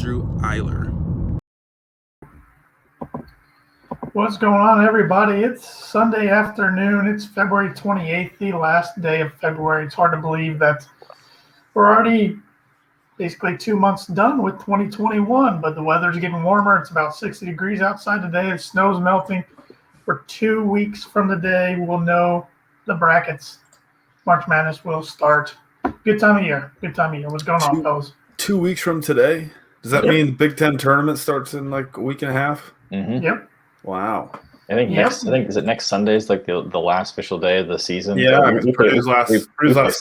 Andrew Eiler. What's going on, everybody? It's Sunday afternoon. It's February 28th, the last day of February. It's hard to believe that we're already basically 2 months done with 2021, but the weather's getting warmer. It's about 60 degrees outside today. The snow's melting. For 2 weeks from the day, we'll know the brackets. March Madness will start. Good time of year. Good time of year. What's going on, fellas? 2 weeks from today? Does that mean the Big Ten tournament starts in like a week and a half? Mm-hmm. Yep. Wow. I think is it next Sunday is like the last official day of the season? Yeah, Purdue's last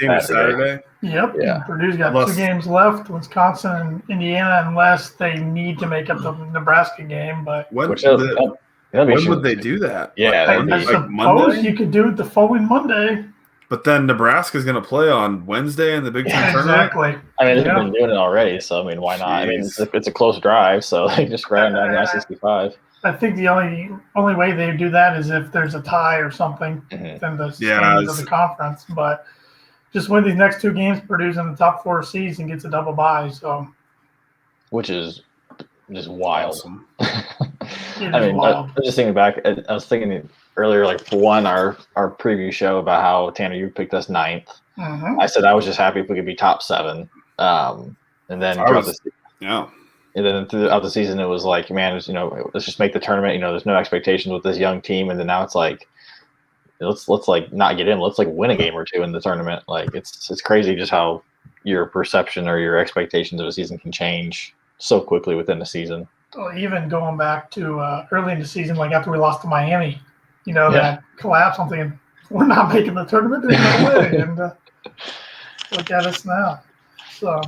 game is Saturday. Yep. Yeah. Purdue's got 2 games left, Wisconsin and Indiana, unless they need to make up the Nebraska game. But when would they do that? Yeah, I suppose Monday? You could do it the following Monday. But then Nebraska's going to play on Wednesday in the Big Ten tournament. Exactly. I mean, they've been doing it already, so I mean, why not? I mean, it's a close drive, so they just ran down to 65. I think the only way they do that is if there's a tie or something within the standings of the conference. But just win these next 2 games, Purdue's in the top 4 seeds and gets a double bye. So, which is just wild. Awesome. I was just thinking back. I was thinking earlier, like for one, our preview show about how Tanner, you picked us 9th. Mm-hmm. I said I was just happy if we could be top 7. And then And then throughout the season, it was like, man, let's just make the tournament. There's no expectations with this young team, and then now it's like, let's like not get in. Let's like win a game or 2 in the tournament. Like it's crazy just how your perception or your expectations of a season can change so quickly within the season. Well, even going back to early in the season, like after we lost to Miami, that collapse. I'm thinking we're not making the tournament. There's no way. And look at us now. So.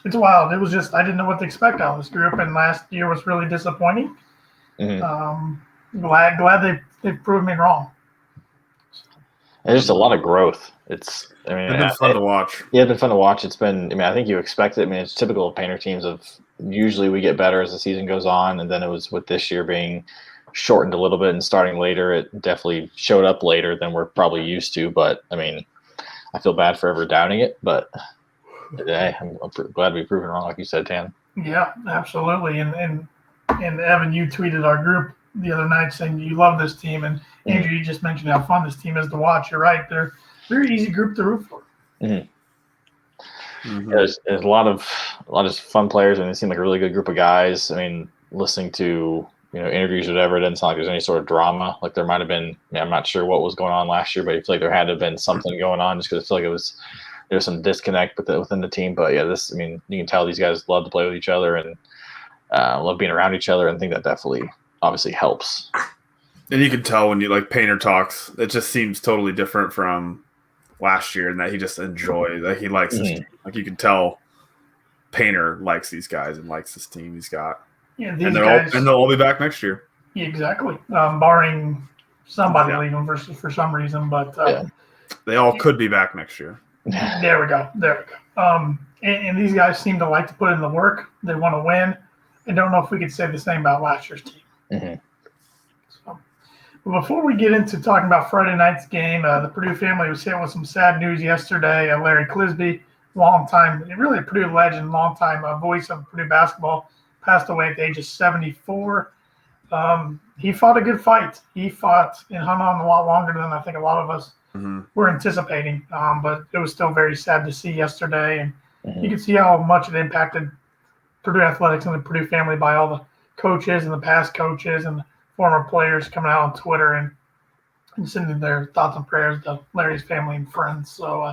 It's wild. It was just I didn't know what to expect out of this group, and last year was really disappointing. Mm-hmm. Glad they've proved me wrong. There's just a lot of growth. It's been fun to watch. Yeah, it's been fun to watch. It's been. I think you expect it. It's typical of Painter teams. Of usually we get better as the season goes on, and then it was with this year being shortened a little bit and starting later. It definitely showed up later than we're probably used to. But I feel bad for ever doubting it, but. Today, I'm glad we proven wrong, like you said, Tan. Yeah, absolutely. And Evan, you tweeted our group the other night saying you love this team, and Andrew, you just mentioned how fun this team is to watch. You're right; they're a very easy group to root for. Mm-hmm. Mm-hmm. Yeah, there's a lot of fun players, and they seem like a really good group of guys. Listening to interviews or whatever, it doesn't sound like there's any sort of drama. Like there might have been. I'm not sure what was going on last year, but I feel like there had to have been something going on, just because I feel like it was. There's some disconnect within the team, but yeah, you can tell these guys love to play with each other and love being around each other, and I think that definitely obviously helps. And you can tell when you Painter talks, it just seems totally different from last year, and that he just enjoys that he likes this team. Like you can tell Painter likes these guys and likes this team he's got. Yeah, they'll all be back next year. Yeah, exactly. Barring somebody leaving for some reason, but they all could be back next year. There we go. And these guys seem to like to put in the work. They want to win. I don't know if we could say the same about last year's team. Mm-hmm. So, but before we get into talking about Friday night's game, the Purdue family was hit with some sad news yesterday. Larry Clisby, really a Purdue legend, longtime voice of Purdue basketball, passed away at the age of 74. He fought a good fight. He fought and hung on a lot longer than I think a lot of us we're anticipating, but it was still very sad to see yesterday, and you can see how much it impacted Purdue athletics and the Purdue family by all the coaches and the past coaches and the former players coming out on Twitter and sending their thoughts and prayers to Larry's family and friends. So,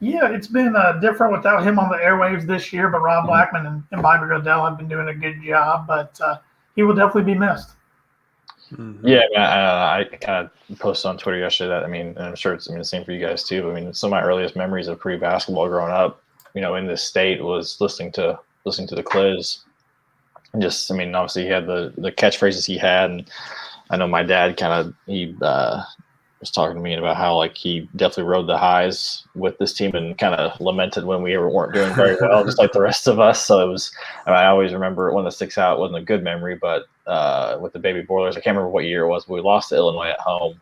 it's been different without him on the airwaves this year, but Rob Blackman and Bobby Rodell have been doing a good job, but he will definitely be missed. Mm-hmm. Yeah, I kind of posted on Twitter yesterday that and I'm sure it's the same for you guys too. But some of my earliest memories of Purdue basketball growing up, in this state was listening to the Cliz. And just obviously he had the catchphrases he had, and I know my dad was talking to me about how he definitely rode the highs with this team and kind of lamented when we weren't doing very well, just like the rest of us. So it was. I always remember one that sticks out. It wasn't a good memory, but with the baby Boilers, I can't remember what year it was, but we lost to Illinois at home,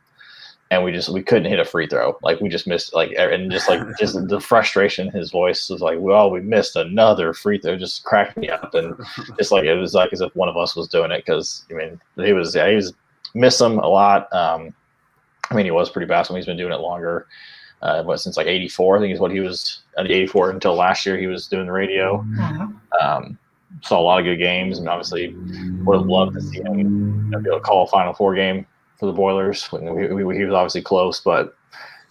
and we couldn't hit a free throw. Like we just missed just the frustration in his voice was like, well, we missed another free throw. It just cracked me up, and just like it was like as if one of us was doing it, because I mean he was miss him a lot. I mean, he was pretty basketball. He's been doing it longer, since like '84. I think is what he was at '84 until last year. He was doing the radio. Saw a lot of good games, and obviously would have loved to see him be able to call a Final Four game for the Boilers. He was obviously close, but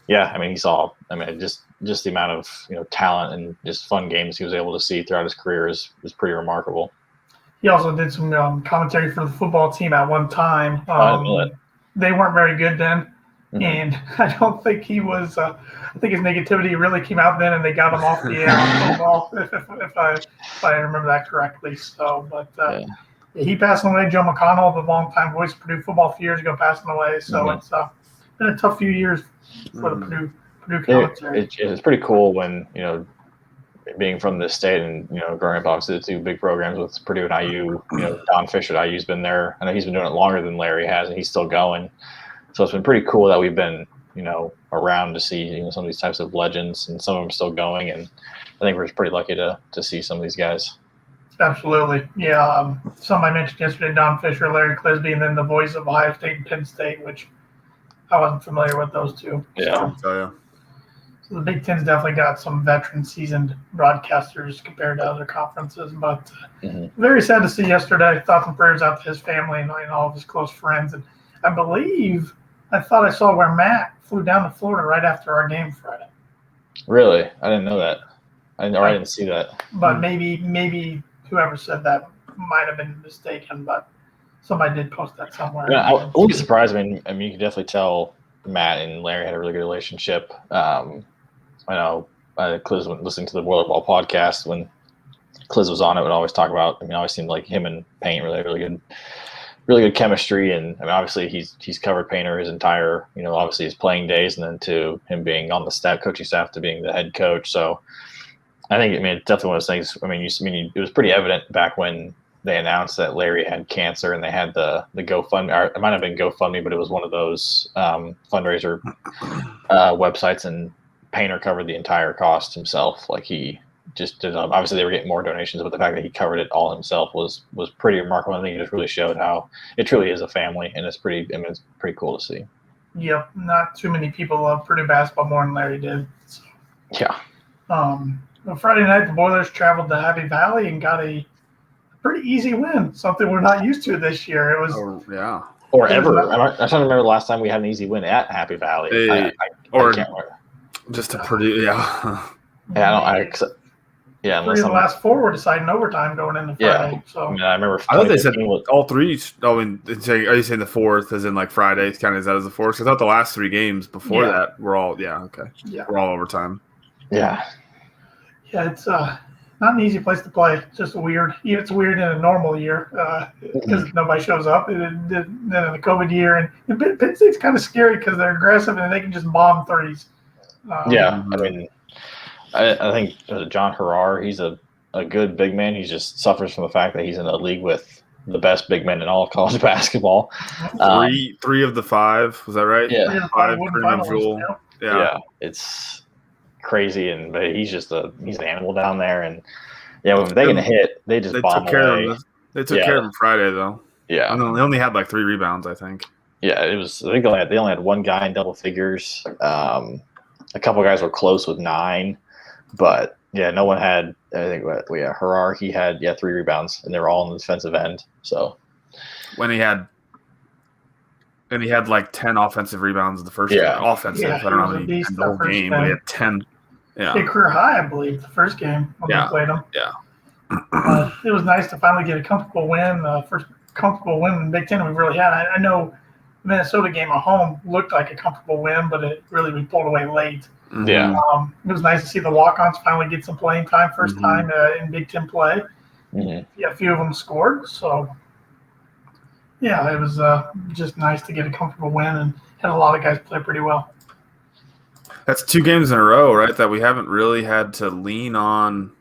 yeah, I mean, just the amount of talent and just fun games he was able to see throughout his career is pretty remarkable. He also did some commentary for the football team at one time. They weren't very good then, and I don't think he was. I think his negativity really came out then, and they got him off the air on football, if I remember that correctly. So, but he passed away. Joe McConnell, the longtime voice of Purdue football, a few years ago, passing away. So it's been a tough few years for the Purdue commentary. It's pretty cool when being from this state and growing up obviously the two big programs with Purdue and IU. Don Fisher at IU's been there. I know he's been doing it longer than Larry has, and he's still going. So it's been pretty cool that we've been around to see some of these types of legends, and some of them still going. And I think we're pretty lucky to see some of these guys. Absolutely, yeah. Some I mentioned yesterday: Don Fisher, Larry Clisby, and then the voice of Ohio State and Penn State, which I wasn't familiar with those two. Yeah. So the Big Ten's definitely got some veteran, seasoned broadcasters compared to other conferences. But very sad to see yesterday. Thoughts and prayers out to his family and all of his close friends. And I thought I saw where Matt flew down to Florida right after our game Friday. Really? I didn't know that. I didn't see that. But maybe whoever said that might have been mistaken, but somebody did post that somewhere. Yeah, I wouldn't be surprised. I mean, you can definitely tell Matt and Larry had a really good relationship. I know Cliz, when listening to the Boiler Ball podcast, when Cliz was on it, would always talk about. I mean, it always seemed like him and Payne really good chemistry. And I mean, obviously he's covered Painter his entire, obviously his playing days, and then to him being on the coaching staff to being the head coach. So I think, it's definitely one of those things. I mean, it was pretty evident back when they announced that Larry had cancer, and they had the GoFundMe. Or it might have been GoFundMe, but it was one of those fundraiser websites, and Painter covered the entire cost himself. Like he just did. Obviously, they were getting more donations, but the fact that he covered it all himself was pretty remarkable. I think it just really showed how it truly is a family, and it's pretty cool to see. Yep, not too many people love Purdue basketball more than Larry did. So. Yeah. On Friday night, the Boilers traveled to Happy Valley and got a pretty easy win. Something we're not used to this year. It was or ever. I'm trying to remember the last time we had an easy win at Happy Valley. I can't remember. Just a Purdue, unless the last four were decided in overtime going into Friday. Yeah. So I remember. I thought they said all three. Are you saying the fourth, as in like Friday? Kind of is that as the fourth? I thought the last three games before that were all we're all overtime. Yeah. Yeah, it's not an easy place to play. It's just weird. It's weird in a normal year because nobody shows up. And then in the COVID year, and Penn State's kind of scary because they're aggressive and they can just bomb threes. I mean, I think John Harrar, he's a good big man. He just suffers from the fact that he's in a league with the best big men in all of college basketball. Three of the five, was that right? Yeah, five. Yeah, it's crazy, but he's an animal down there, and if they can hit, they just bomb away. They took care of him Friday though. Yeah, they only had like 3 rebounds, I think. Yeah, it was. I think they only had one guy in double figures. A couple guys were close with 9, but no one had. I think Harrar, he had 3 rebounds, and they were all on the defensive end. So when he had like 10 offensive rebounds in the first game. Offensive. I don't know how many in the whole game, but he had 10. Yeah. His career high, I believe, the first game when we played him. Yeah. It was nice to finally get a comfortable win. First comfortable win in the Big Ten we've really had. I know the Minnesota game at home looked like a comfortable win, but we pulled away late. Yeah. It was nice to see the walk-ons finally get some playing time, first time in Big Ten play. A few of them scored, so it was just nice to get a comfortable win, and had a lot of guys play pretty well. That's 2 games in a row, right, that we haven't really had to lean on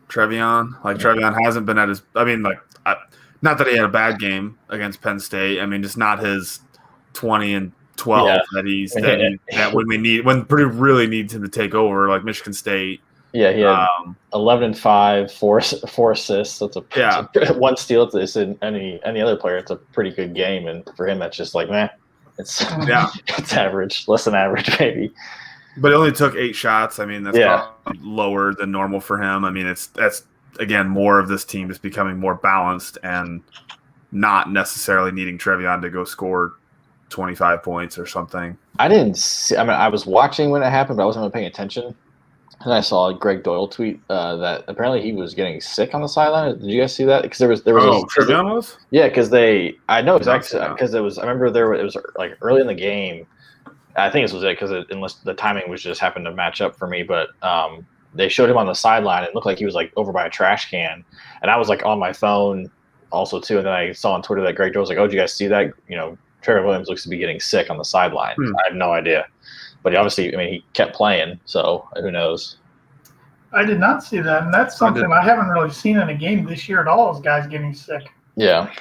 Trevion. Like, Trevion hasn't been at his – I mean, like, not that he had a bad game against Penn State. I mean, just not his 20 and 12 that when Purdue really needs him to take over, like Michigan State. Yeah, he had 11-5, four assists. That's one steal. It's in any other player. It's a pretty good game, and for him, that's just like, man, it's average, less than average, maybe. But he only took 8 shots. I mean, that's probably lower than normal for him. I mean, that's again more of this team just becoming more balanced and not necessarily needing Trevion to go score 25 points or something. I didn't see. I mean, I was watching when it happened, but I wasn't really paying attention. And I saw a Greg Doyle tweet that apparently he was getting sick on the sideline. Did you guys see that? Because there was Trevion was? Yeah, because I know exactly because it was. I remember it was like early in the game. I think this was it because unless the timing was just happened to match up for me, but they showed him on the sideline. It looked like he was like over by a trash can, and I was like on my phone also too. And then I saw on Twitter that Greg Doyle was like, "Oh, did you guys see that? You know, Trevor Williams looks to be getting sick on the sideline." I have no idea, but he kept playing, so who knows? I did not see that, and that's something I haven't really seen in a game this year at all. Is guys getting sick? Yeah.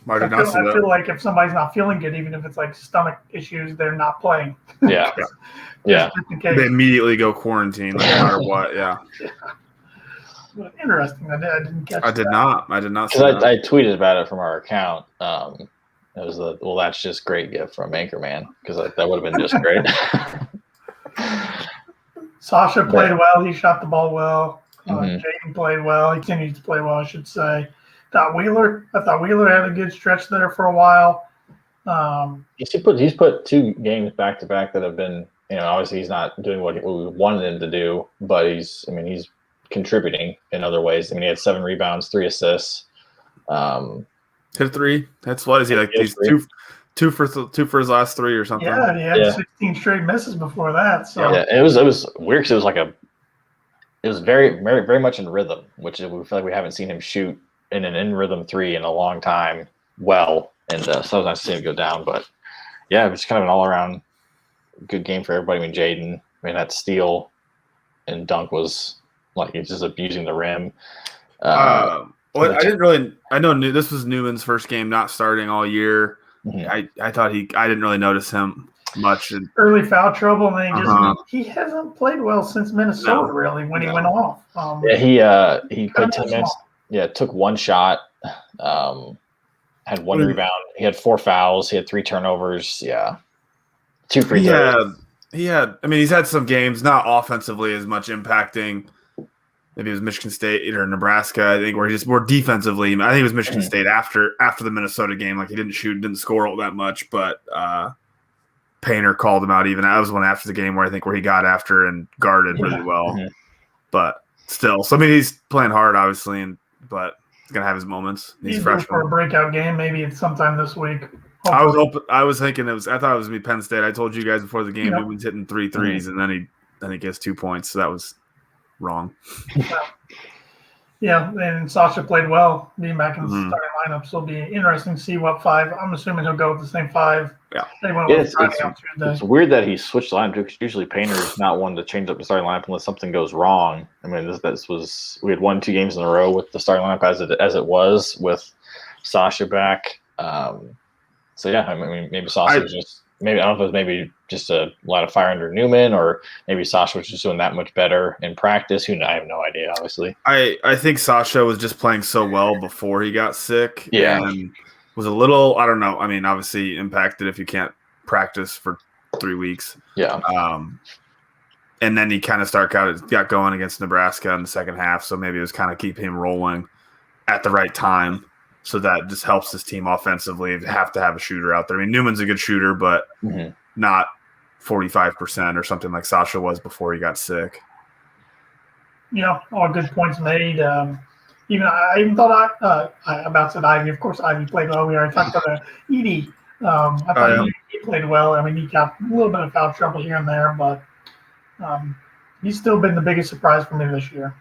I feel like if somebody's not feeling good, even if it's like stomach issues, they're not playing. Yeah. Yeah. They immediately go quarantine, no matter what. Yeah. Interesting. I didn't catch. I did not see that. I tweeted about it from our account. It was that's just great gift from Anchorman because that would have been just great. Sasha played well. He shot the ball well. Jaden played well. He continues to play well, I should say. I thought Wheeler had a good stretch there for a while. He's put 2 games back to back that have been, obviously he's not doing what we wanted him to do, but he's contributing in other ways. He had 7 rebounds, 3 assists. Hit 3. That's what is he like? These two for his last 3 or something. Yeah, he had 16 straight misses before that. So it was weird because it was very, very, very much in rhythm, which we feel like we haven't seen him shoot in an in-rhythm 3 in a long time well, and so it was nice to see him go down. But, yeah, it was kind of an all-around good game for everybody. Jaden, that steal and dunk was like he's just abusing the rim. I know this was Newman's first game not starting all year. I thought I didn't really notice him much. Early foul trouble, and then he hasn't played well since Minnesota, really, when he went off. He played 10 minutes. Yeah, took 1 shot, had 1 rebound. He had 4 fouls. He had 3 turnovers. Yeah, 2 free throws. He's had some games, not offensively as much impacting. Maybe it was Michigan State or Nebraska, I think, where he just more defensively. I think it was Michigan State after the Minnesota game. Like, he didn't shoot, didn't score all that much, but Painter called him out even. That was one after the game where he got after and guarded really well. But still, so he's playing hard, obviously, but he's gonna have his moments. He's freshman for a breakout game. Maybe it's sometime this week. Hopefully. I was thinking I thought it was gonna be Penn State. I told you guys before the game Newman's hitting 3 threes, and then he gets 2 points. So that was wrong. Yeah, and Sasha played well, being back in the starting lineup. So it'll be interesting to see what 5. I'm assuming he'll go with the same 5. Yeah. It's weird that he switched the lineup because usually Painter's not one to change up the starting lineup unless something goes wrong. We had 1-2 games in a row with the starting lineup as it was with Sasha back. Maybe Sasha was just. Maybe I don't know if it was maybe just a lot of fire under Newman, or maybe Sasha was just doing that much better in practice. I have no idea, obviously. I think Sasha was just playing so well before he got sick. Yeah. And was a little, I don't know. Obviously impacted if you can't practice for 3 weeks. Yeah. And then he kind of got going against Nebraska in the second half. So maybe it was kind of keep him rolling at the right time. So that just helps this team offensively. They have to have a shooter out there. Newman's a good shooter, but not 45% or something like Sasha was before he got sick. Yeah, all good points made. I even thought about said Ivy. Of course, Ivy played well. We already talked about Edie. I thought he played well. He got a little bit of foul trouble here and there, but he's still been the biggest surprise for me this year.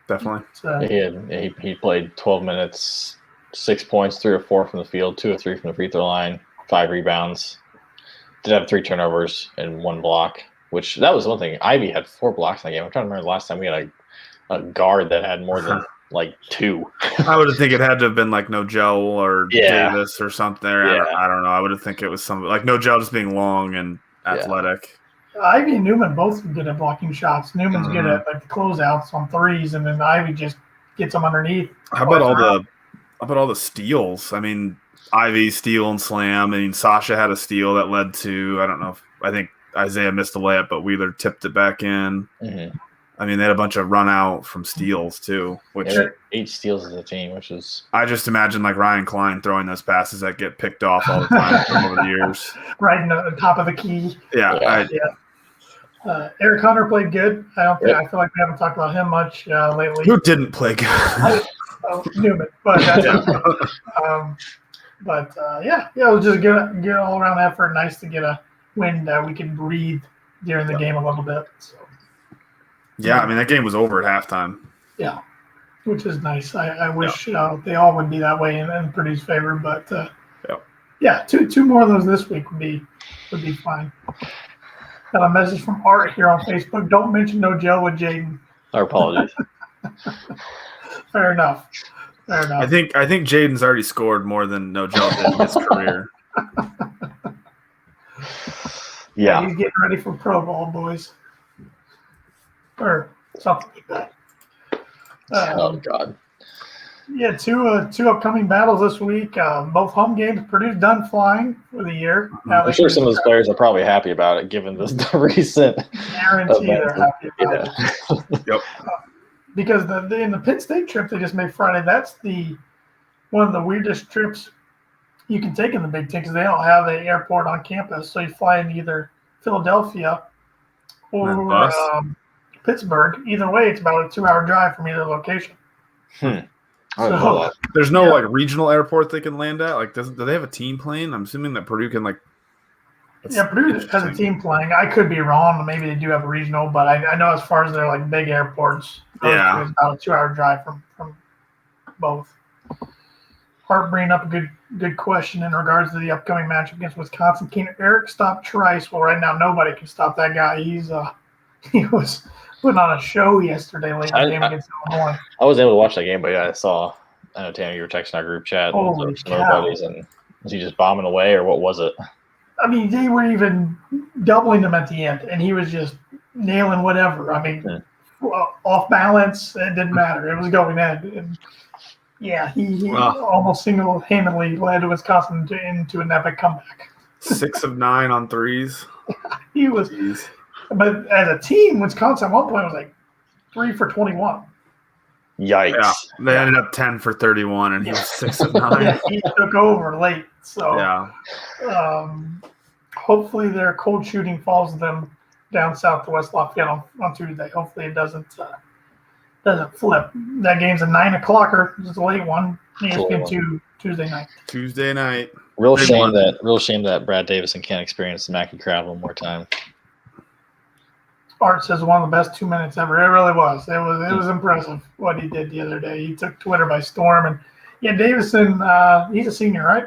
Definitely. He played 12 minutes, 6 points, 3 or 4 from the field, 2 or 3 from the free throw line, 5 rebounds. Did have 3 turnovers and 1 block, which that was one thing. Ivy had 4 blocks in that game. I'm trying to remember the last time we had a guard that had more than like 2. I would think it had to have been like Nogel or Davis or something. I don't know. I would think it was something like Nogel just being long and athletic. Ivy and Newman both good at blocking shots. Newman's good at like the closeouts on threes, and then Ivy just gets them underneath. How about all the steals? I mean, Ivy steal and slam. I mean, Sasha had a steal that led to I think Isaiah missed a layup, but Wheeler tipped it back in. Mm-hmm. I mean, they had a bunch of run out from steals too, which 8 steals as a team, which is. I just imagine like Ryan Klein throwing those passes that get picked off all the time over the years. Right in the top of the key. Yeah. Eric Hunter played good. I feel like we haven't talked about him much lately. Who didn't play good? Newman, but that's it was just a good all around effort. Nice to get a win that we can breathe during the game a little bit. So. Yeah, I mean that game was over at halftime. Yeah, which is nice. I wish they all would be that way in Purdue's favor, but two more of those this week would be fine. Got a message from Art here on Facebook. Don't mention Nogel with Jaden. Our apologies. Fair enough. I think Jaden's already scored more than Nogel did in his career. Yeah, he's getting ready for Pro Bowl, boys. Or something like that. Oh God. Yeah, two upcoming battles this week. Both home games. Purdue's done flying for the year. I'm sure some of those players are probably happy about it, given the recent. Guarantee they're happy about it. Yep. Because in the Penn State trip they just made Friday, that's one of the weirdest trips you can take in the Big Ten because they don't have an airport on campus. So you fly into either Philadelphia or Pittsburgh. Either way, it's about a 2-hour drive from either location. So, there's no like regional airport they can land at. Like, do they have a team plane? I'm assuming that Purdue can like. Purdue has a team playing. I could be wrong. Maybe they do have a regional, but I know as far as their like big airports, it's about a 2-hour drive from both. Hart bringing up a good question in regards to the upcoming match against Wisconsin. Can Eric stop Trice? Well, right now nobody can stop that guy. He was putting on a show yesterday late in the game against Illinois. I wasn't able to watch that game, but I know Tanner, you were texting our group chat with some other buddies, and was he just bombing away or what was it? I mean, they were even doubling him at the end, and he was just nailing whatever. I mean, off balance, it didn't matter. It was going in. And he almost single-handedly led Wisconsin into an epic comeback. 6 of 9 on threes. He was. Jeez. But as a team, Wisconsin at one point was like 3 for 21. Yikes. Yeah, they ended up 10 for 31, and he was 6 of 9. Yeah, he took over late. So hopefully their cold shooting falls them down south to West Lafayette on Tuesday. Hopefully it doesn't flip. That game's a 9:00. It's a late one. ESPN2 Tuesday night. Tuesday night. Real shame that Brad Davison can't experience the Mackey crowd one more time. Art says one of the best 2 minutes ever. It really was. It was impressive what he did the other day. He took Twitter by storm. And Davison, he's a senior, right?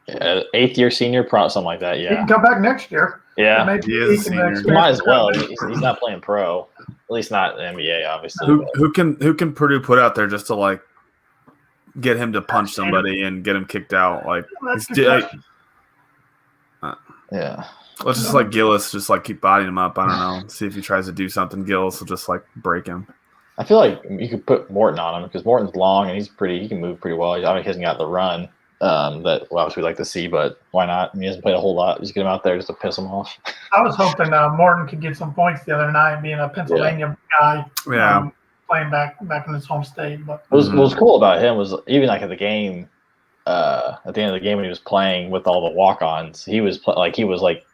8th year senior, something like that. Yeah, he can come back next year. Yeah, he is a senior. He might as well. He's not playing pro, at least not in the NBA, obviously. Who can Purdue put out there just to like get him to punch somebody and get him kicked out? Like, let's just like Gillis, just like keep bodying him up. I don't know. See if he tries to do something. Gillis will just like break him. I feel like you could put Morton on him because Morton's long and he can move pretty well. I mean, he hasn't got the run that obviously we'd like to see, but why not? I mean, he hasn't played a whole lot. Just get him out there just to piss him off. I was hoping Morton could get some points the other night, being a Pennsylvania guy. Yeah. Playing back in his home state. But what was cool about him was even like at the game, at the end of the game when he was playing with all the walk-ons, he wasn't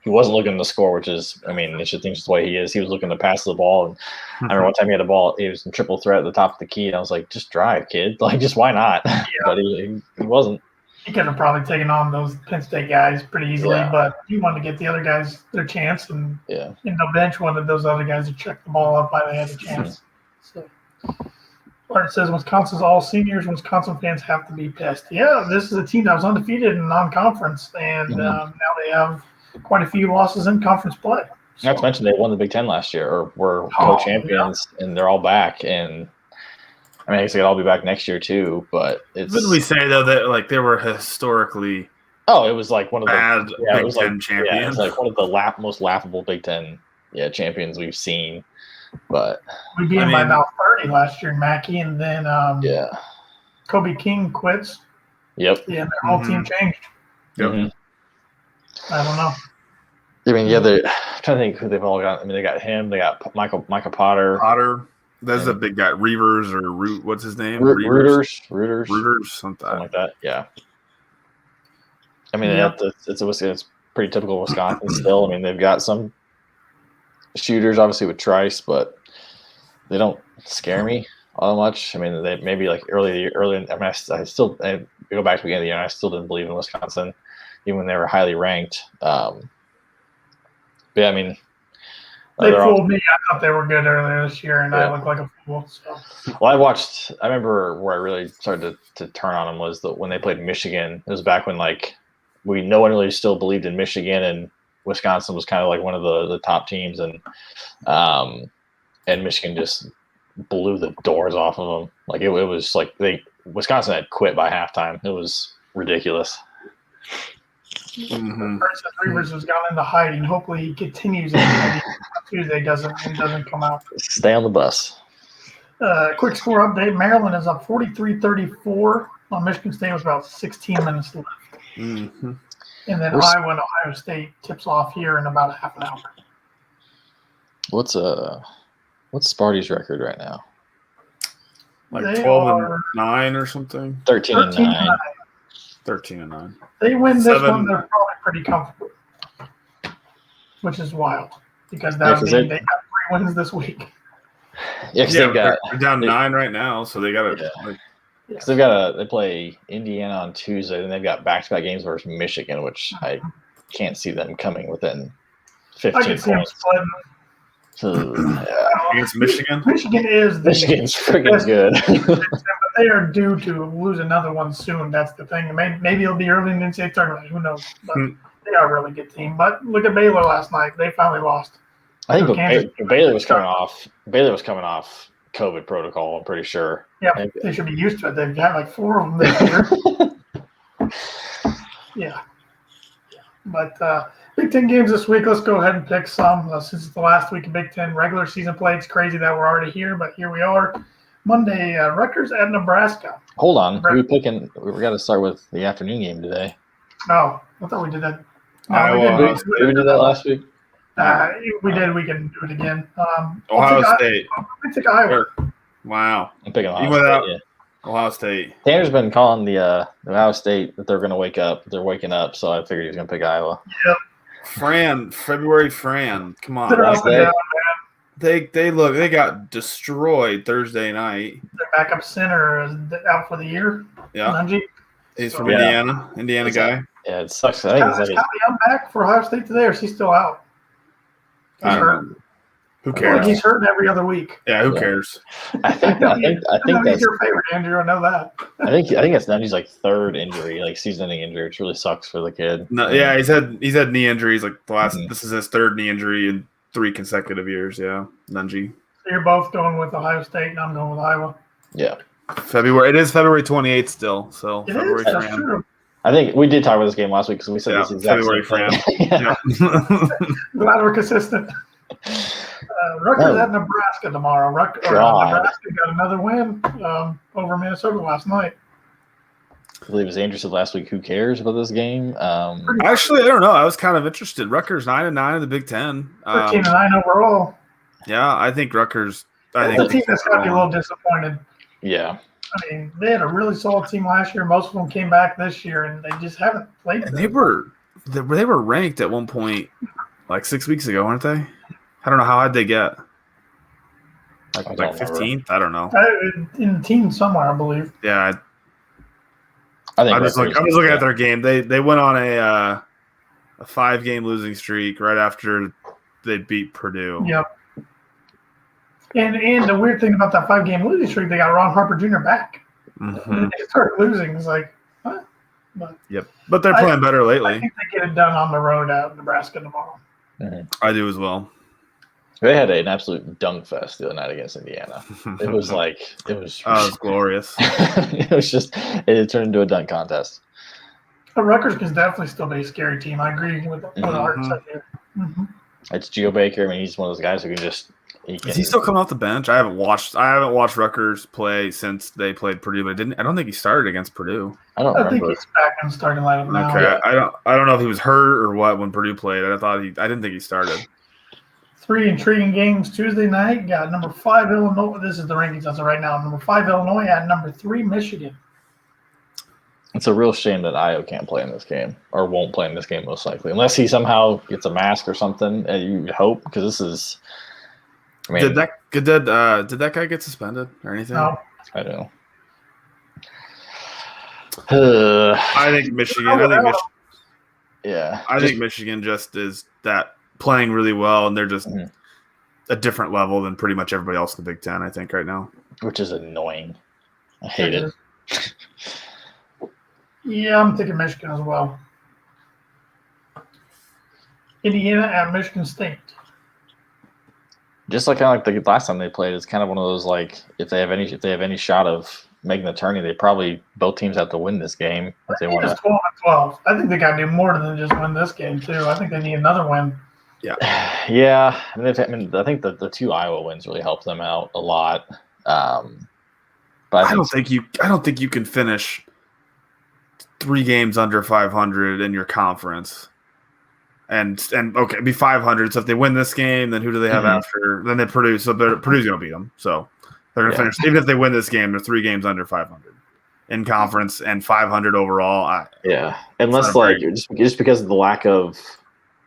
looking to score, which is, I mean, it's just the way he is. He was looking to pass the ball, and I remember one time he had a ball, he was in triple threat at the top of the key, and I was like, just drive, kid, like just why not? Yeah. But he wasn't. He could have probably taken on those Penn State guys pretty easily, but he wanted to get the other guys their chance, and the bench wanted those other guys to check the ball up while they had a chance. So. Art says Wisconsin's all seniors. Wisconsin fans have to be pissed. Yeah, this is a team that was undefeated in non-conference, and now they have quite a few losses in conference play. So. Not to mention they won the Big Ten last year, or were co-champions, and they're all back. And I mean, I guess they'll all be back next year too, but it's. Didn't we say though that like they were historically? Oh, it was like one of the bad Big Ten champions. Yeah, it was like one of the most laughable Big Ten champions we've seen. But we beat him by about 30 last year, Mackey, and then Kobe King quits. Yep. Yeah, their whole team changed. Yep. Mm-hmm. I don't know. I mean, I'm trying to think who they've all got. I mean, they got him. They got Micah Potter. That's a big guy. Reavers or what's his name? Rooters, something like that. Yeah. I mean, it's pretty typical Wisconsin still. I mean, they've got some shooters, obviously with Trice, but they don't scare me all that much. I mean, they maybe like early. I mean, I go back to the beginning of the year, and I still didn't believe in Wisconsin, even when they were highly ranked. But yeah, I mean, they fooled me. I thought they were good earlier this year, and I looked like a fool. So. Well, I remember where I really started to turn on them was when they played Michigan. It was back when no one really still believed in Michigan, and Wisconsin was kind of like one of the top teams, and Michigan just blew the doors off of them. Like it was like Wisconsin had quit by halftime. It was ridiculous. Mm-hmm. Reavers has gone into hiding. Hopefully, he continues it. Tuesday doesn't come out. Stay on the bus. Quick score update: Maryland is up 43-34 on Michigan State with about 16 minutes left. Mm-hmm. And then Iowa and Ohio State tips off here in about a half an hour. What's Sparty's record right now? Like 12-9 or something. 13-9. 13-9. They win this one, they're probably pretty comfortable, which is wild because they got 3 wins this week. Yeah, they're down 9 right now, so they got to. Because they play Indiana on Tuesday, and they've got back-to-back games versus Michigan, which I can't see them coming within 15 I can see them splitting. Against Michigan? Michigan's freaking good. But they are due to lose another one soon. That's the thing. Maybe it'll be early in the NCAA tournament. Who knows? But they are a really good team. But look at Baylor last night. They finally lost. I think Baylor was coming off COVID protocol, I'm pretty sure. Yeah, they should be used to it. They've had like 4 of them this year. Yeah. But Big Ten games this week. Let's go ahead and pick some. Since it's the last week of Big Ten regular season play, it's crazy that we're already here, but here we are. Monday, Rutgers at Nebraska. Hold on. Who are we picking? We got to start with the afternoon game today. Oh, I thought we did that. No, we did that last week. We did. We can do it again. Ohio State. I think Iowa. Wow. I'm picking Ohio State. Ohio State. Tanner's been calling the Ohio State that they're going to wake up. They're waking up, so I figured he was going to pick Iowa. Yep. February Fran. Come on. They got destroyed Thursday night. Their backup center is out for the year. Yeah. Nunji. He's from Indiana guy. Yeah, it sucks. I think is Young back for Ohio State today, or is he still out? He's hurt. Who cares? Like he's hurting every other week. Yeah, who cares? I think that's your favorite, Andrew. I know that. I think that's Nunji's third injury, season-ending injury, which really sucks for the kid. No, yeah, he's had knee injuries the last. Mm-hmm. This is his third knee injury in 3 consecutive years. Yeah, Nunji. So you're both going with Ohio State, and I'm going with Iowa. Yeah. It is February 28th still. So it February is. That's true. I think we did talk about this game last week because we said this exact February same thing. Glad we're consistent. Rutgers at Nebraska tomorrow. Nebraska got another win over Minnesota last night. I believe as Andrew said last week, who cares about this game? Actually, I don't know. I was kind of interested. Rutgers 9-9 in the Big Ten. 13-9 overall. Yeah, I think Rutgers. The team that's got to be a little disappointed. Yeah. I mean, they had a really solid team last year. Most of them came back this year, and they just haven't played. They were ranked at one point, 6 weeks ago, weren't they? I don't know how high they get. Like 15th? I don't know. In the team somewhere, I believe. Yeah. I think I'm just looking at their game. They went on a 5-game losing streak right after they beat Purdue. Yep. And the weird thing about that 5-game losing streak, they got Ron Harper Jr. back. Mm-hmm. And they started losing. It's like, huh? But they're playing better lately. I think they get it done on the road at Nebraska tomorrow. Mm-hmm. I do as well. They had an absolute dunk fest the other night against Indiana. It was glorious. It turned into a dunk contest. But Rutgers can definitely still be a scary team. I agree with what Art said here. Mm-hmm. It's Geo Baker. I mean, he's one of those guys who can just. Is he still coming off the bench? I haven't watched Rutgers play since they played Purdue, but I don't think he started against Purdue. I think he's back in starting lineup now. Okay, I don't know if he was hurt or what when Purdue played. I didn't think he started. 3 intriguing games Tuesday night. Got number 5 Illinois. This is the rankings as of right now. Number 5 Illinois at number 3 Michigan. It's a real shame that Io can't play in this game or won't play in this game most likely, unless he somehow gets a mask or something. You hope because this is. I mean, did that guy get suspended or anything? No, I don't know. I think Michigan. I think Michigan just is that playing really well, and they're just a different level than pretty much everybody else in the Big Ten. I think right now, which is annoying. I hate it. Yeah, I'm thinking Michigan as well. Indiana at Michigan State. Just kind of like the last time they played, it's kind of one of those like if they have any shot of making the tourney, they probably both teams have to win this game if they want to. 12-12. I think they got to do more than just win this game too. I think they need another win. Yeah, yeah. I think the 2 Iowa wins really helped them out a lot. But I don't think you can finish 3 games under 500 in your conference. And okay, it'd be 500. So if they win this game, then who do they have after? Then they Purdue. So Purdue's going to beat them. So they're going to finish. Even if they win this game, they're 3 games under 500 in conference and 500 overall. Unless just because of the lack of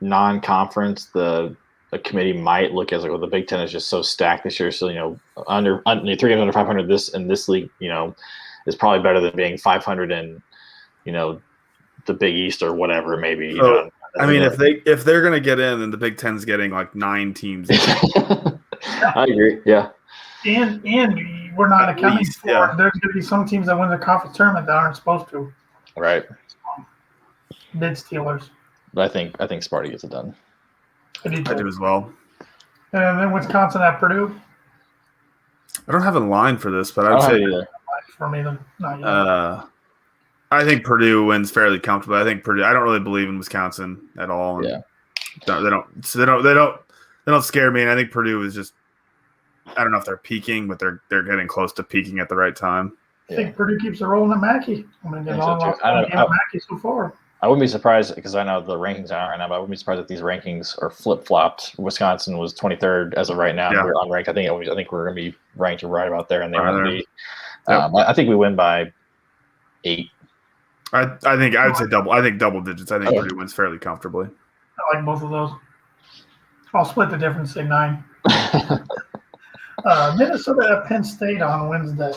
non-conference, the committee might look as like, well, the Big Ten is just so stacked this year. So under 3 games under 500 this league, is probably better than being 500 in the Big East or whatever it may be. I mean, if they're going to get in, then the Big Ten's getting like 9 teams. I agree. Yeah. And we're not accounting for there's going to be some teams that win the conference tournament that aren't supposed to. Right. Bid stealers. But I think Sparty gets it done. I do as well. And then Wisconsin at Purdue. I don't have a line for this, but I would say either. For me, not yet. I think Purdue wins fairly comfortably. I think Purdue. I don't really believe in Wisconsin at all. Yeah, they don't scare me. And I think Purdue is just. I don't know if they're peaking, but they're getting close to peaking at the right time. I think Purdue keeps it rolling at Mackey. I mean, they're on Mackey so far. I wouldn't be surprised because I know the rankings aren't right now, but I wouldn't be surprised if these rankings are flip flopped. Wisconsin was 23rd as of right now. Yeah. We're unranked. I think we're going to be ranked right about there, and they won't be. Yep. I think we win by 8. I think I would say double. I think double digits. I think Purdue wins fairly comfortably. I like both of those. I'll split the difference. Say 9. Minnesota at Penn State on Wednesday.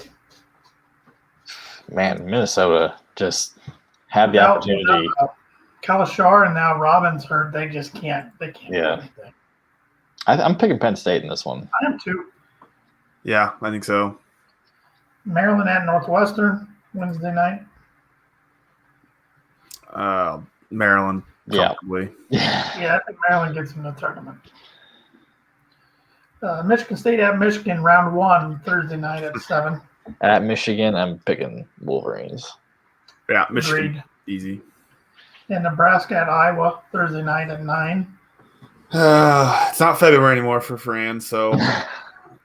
Man, Minnesota just had the opportunity. Kalashar and now Robbins hurt. They just can't. They can't do anything. I'm picking Penn State in this one. I am too. Yeah, I think so. Maryland at Northwestern Wednesday night. Maryland, probably. Yeah, I think Maryland gets in the tournament. Michigan State at Michigan, round 1, Thursday night at 7. At Michigan, I'm picking Wolverines. Yeah, Michigan, easy. And Nebraska at Iowa, Thursday night at 9. It's not February anymore for Fran, so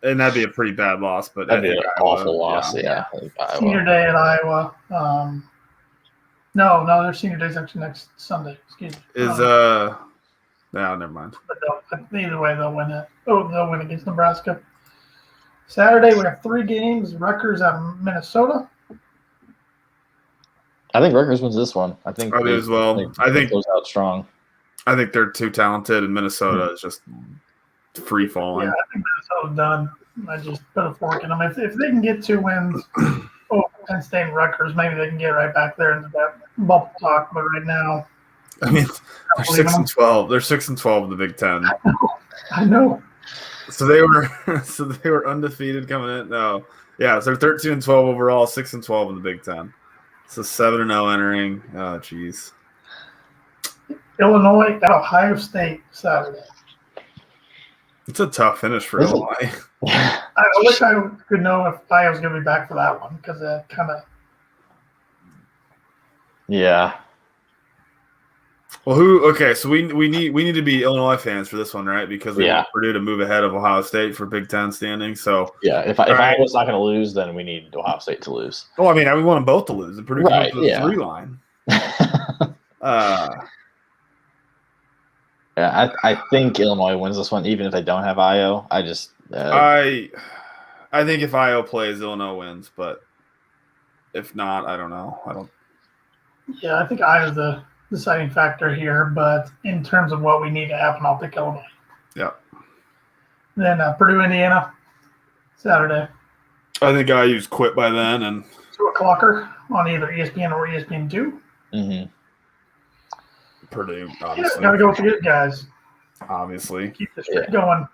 and that'd be a pretty bad loss. But that'd be an awful loss. Yeah. Senior day at Iowa. No, their senior day is actually next Sunday. Excuse me. No, never mind. But either way, they'll win it. They'll win against Nebraska. Saturday, we have 3 games. Rutgers at Minnesota. I think Rutgers wins this one. I think they as well. I think goes out strong. I think they're too talented, and Minnesota is just free falling. Yeah, I think Minnesota's done. I just put a fork in them. If they can get 2 wins over Penn State and Rutgers, maybe they can get right back there into that bubble talk. But right now, I mean, they're 6-12. They're 6-12 in the Big Ten. I know. So they were undefeated coming in. No, yeah, so they're 13-12 overall, 6-12 in the Big Ten. So 7-0 entering. Oh, jeez. Illinois at Ohio State Saturday. It's a tough finish for Illinois. I wish I could know if Iowa's going to be back for that one because it kind of. Yeah. Well, okay, so we need to be Illinois fans for this one, right? Because we want Purdue to move ahead of Ohio State for Big Ten standing. So if Iowa's not going to lose, then we need Ohio State to lose. Well, I mean, we want them both to lose. And Purdue can move to the 3 line. I think Illinois wins this one, even if they don't have Io. I think if Io plays, Illinois wins, but if not, I don't know. Yeah, I think Io's the deciding factor here, but in terms of what we need to happen, I'll pick Illinois. Yeah. Then Purdue, Indiana, Saturday. I think IU's quit by then, and 2:00 on either ESPN or ESPN2. Mm-hmm. Purdue, obviously. Gotta go with the good guys. Obviously. Keep the streak going.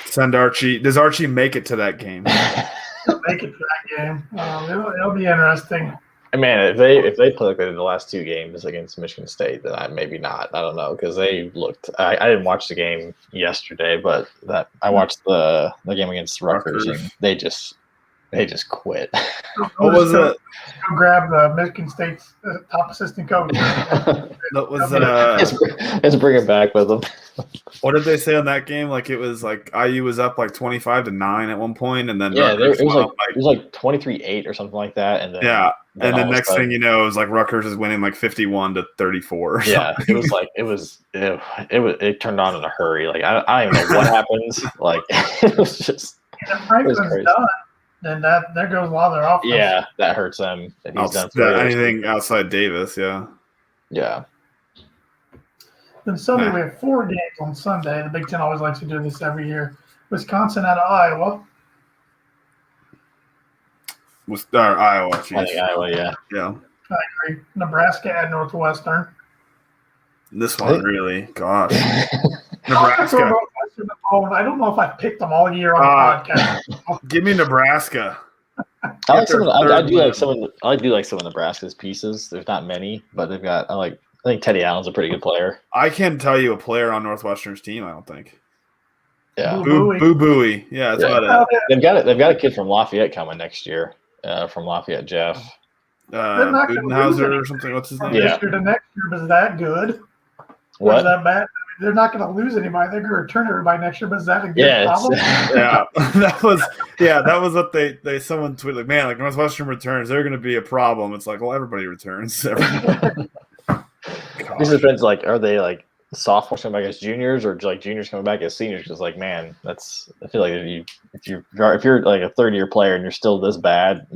Send Archie. Does Archie make it to that game? Make it to that game. It'll be interesting. Man, if they play like they did the last 2 games against Michigan State, then maybe not. I don't know, because they looked. I didn't watch the game yesterday, but I watched the game against Rutgers, and they just quit. What was it? Go grab the Michigan State's top assistant coach. That was let's bring it back with them. What did they say on that game? Like it was like IU was up like 25-9 at one point, and then it was like 23-8 or something like that, and then and then next thing you know, it was like Rutgers is winning like 51-34. Yeah, it turned on in a hurry. Like I don't even know what happens. Like it was just. And Franklin's done. Then there goes a lot of their offense. Yeah, that hurts them. He's done anything outside Davis, yeah. Yeah. Then Sunday we have 4 games on Sunday. The Big Ten always likes to do this every year. Wisconsin at Iowa. Iowa. I think Iowa, yeah. Yeah. I agree. Nebraska at Northwestern. This one really, gosh. Nebraska. I don't know if I've picked them all year on the podcast. Give me Nebraska. I do like some of Nebraska's pieces. There's not many, but they've got. I think Teddy Allen's a pretty good player. I can't tell you a player on Northwestern's team. I don't think. Yeah, Boo Booey. Yeah, that's about it. They've got a kid from Lafayette coming next year. From Lafayette, Jeff. Budenhauser or something. What's his name? This year to next year, is that good? What? Or is that bad? They're not going to lose anybody. They're going to return everybody next year. But is that a good problem? that was what they someone tweeted like, man, like Northwestern returns, they're going to be a problem. It's like, well, everybody returns. This depends. Like, are they like sophomores coming back as juniors, or like juniors coming back as seniors? Because like, man, I feel like if you're like a 30-year player and you're still this bad.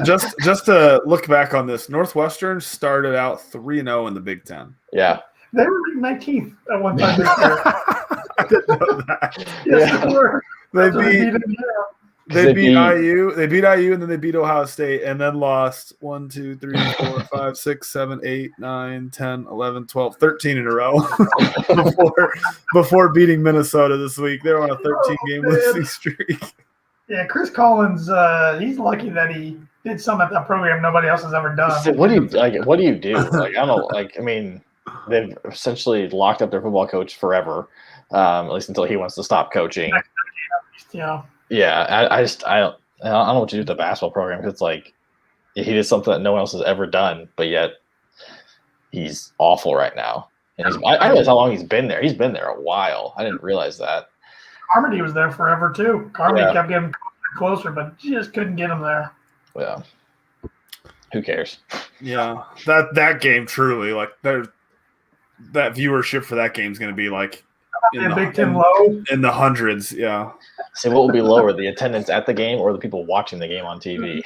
just to look back on this, Northwestern started out 3-0 in the Big Ten. Yeah. They were 19th at one time this year. I didn't know that. Yes, they were. They beat IU. They beat IU, and then they beat Ohio State, and then lost 1, 2, 3, 4, 5, 6, 7, 8, 9, 10, 11, 12, 13 in a row before beating Minnesota this week. They're on a 13-game losing streak. Yeah, Chris Collins, he's lucky that he did some at that program nobody else has ever done. So what do you do? Like, I don't know. Like, I mean, they've essentially locked up their football coach forever, at least until he wants to stop coaching. Yeah. Yeah, I don't know what to do with the basketball program, because it's like he did something that no one else has ever done, but yet he's awful right now. And I realize how long he's been there. He's been there a while. I didn't realize that. Carmody was there forever too. Carmody kept getting closer, but just couldn't get him there. Yeah. Who cares? Yeah, that game truly, like, that viewership for that game is going to be like in Big Ten low in the hundreds. Yeah. See, what will be lower, the attendance at the game or the people watching the game on TV?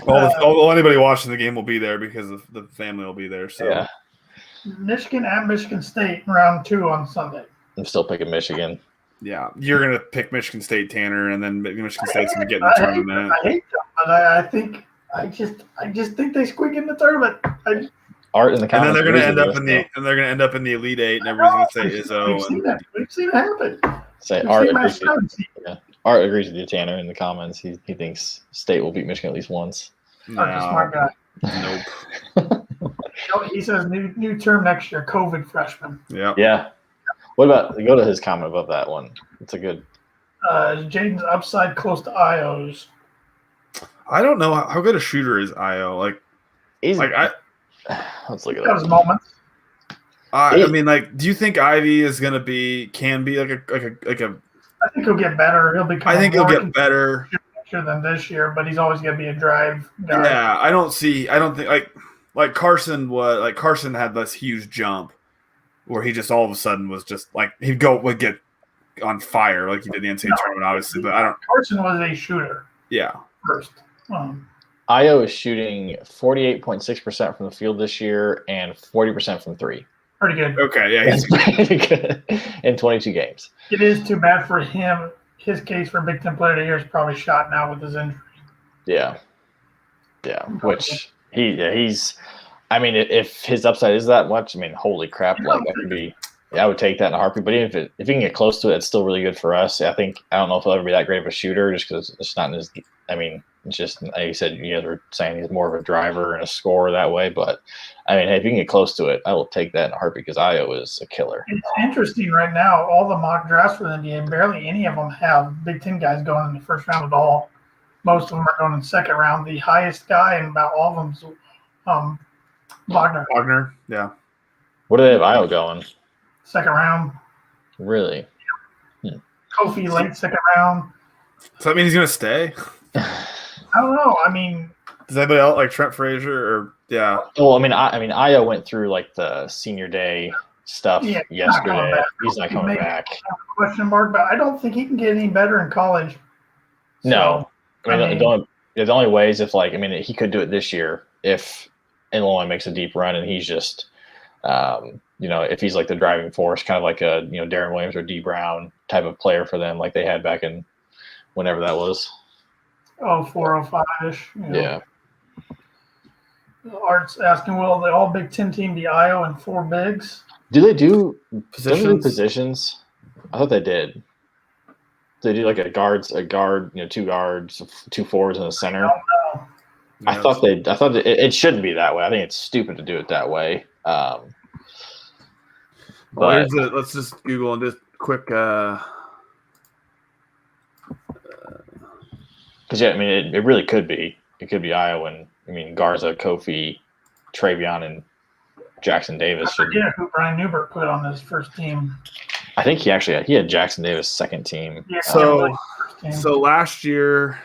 Well, anybody watching the game will be there because the family will be there. So yeah. Michigan at Michigan State, round 2 on Sunday. I'm still picking Michigan. Yeah, you're gonna pick Michigan State, Tanner, and then Michigan State's gonna get in the tournament. I hate them, but I just think they squeak in the tournament. Art in the comments. And then they're gonna end up in the Elite Eight, and everybody's gonna say Izzo. We've seen it happen. Say Art agrees with you, Tanner, in the comments. He thinks State will beat Michigan at least once. Art's a smart guy. Nope. He says new term next year, COVID freshman. Yeah. Yeah. What about go to his comment above that one? It's a good. Jaden's upside close to Io's. I don't know how good a shooter is Io. Let's look at Those that. moments. I mean, do you think Ivy is gonna can be like a I think he'll get better. He'll become. I think he'll get better than this year, but he's always gonna be a drive guy. Yeah, I don't think like Carson Carson had this huge jump where he just all of a sudden was just would get on fire like he did the NCAA tournament, obviously. But Carson was a shooter. Yeah. First. Io is shooting 48.6% from the field this year and 40% from three. Pretty good. Okay, yeah, he's pretty good in 22 games. It is too bad for him. His case for Big Ten Player of the Year is probably shot now with his injury. Yeah. Which he's. I mean, if his upside is that much, I mean, holy crap! That could be. Yeah, I would take that in a heartbeat. But even if he can get close to it, it's still really good for us. I don't know if he'll ever be that great of a shooter, just because it's not in his. I mean, it's just like you said, you guys were saying he's more of a driver and a scorer that way. But I mean, hey, if you can get close to it, I will take that in a heartbeat because Io is a killer. It's interesting right now. All the mock drafts for the NBA, barely any of them have Big Ten guys going in the first round at all. Most of them are going in the second round. The highest guy in about all of them is Wagner. Wagner, yeah. What do they have Io going? Second round. Really? Kofi late second round. Does that mean he's going to stay? I don't know. I mean, does anybody else like Trent Frazier or yeah? Well, I mean, Io went through like the senior day stuff yesterday. He's not coming back. Question mark, but I don't think he can get any better in college. No, I mean, the only way is if he could do it this year if Illinois makes a deep run and he's just, if he's like the driving force, kind of like a Darren Williams or D Brown type of player for them, like they had back in whenever that was. 4-05-ish. Yeah. Art's asking, will the all Big Ten team be Io and four bigs? Do they do positions? I thought they did. They do like a guard, two guards, two forwards in the center. I thought it shouldn't be that way. I think it's stupid to do it that way. Let's just Google and just quick. Because I mean, it really could be. It could be Iowa and Garza, Kofi, Travion, and Jackson Davis. I forget who Brian Newbert put on his first team. I think he had Jackson Davis second team. Yeah, so last year,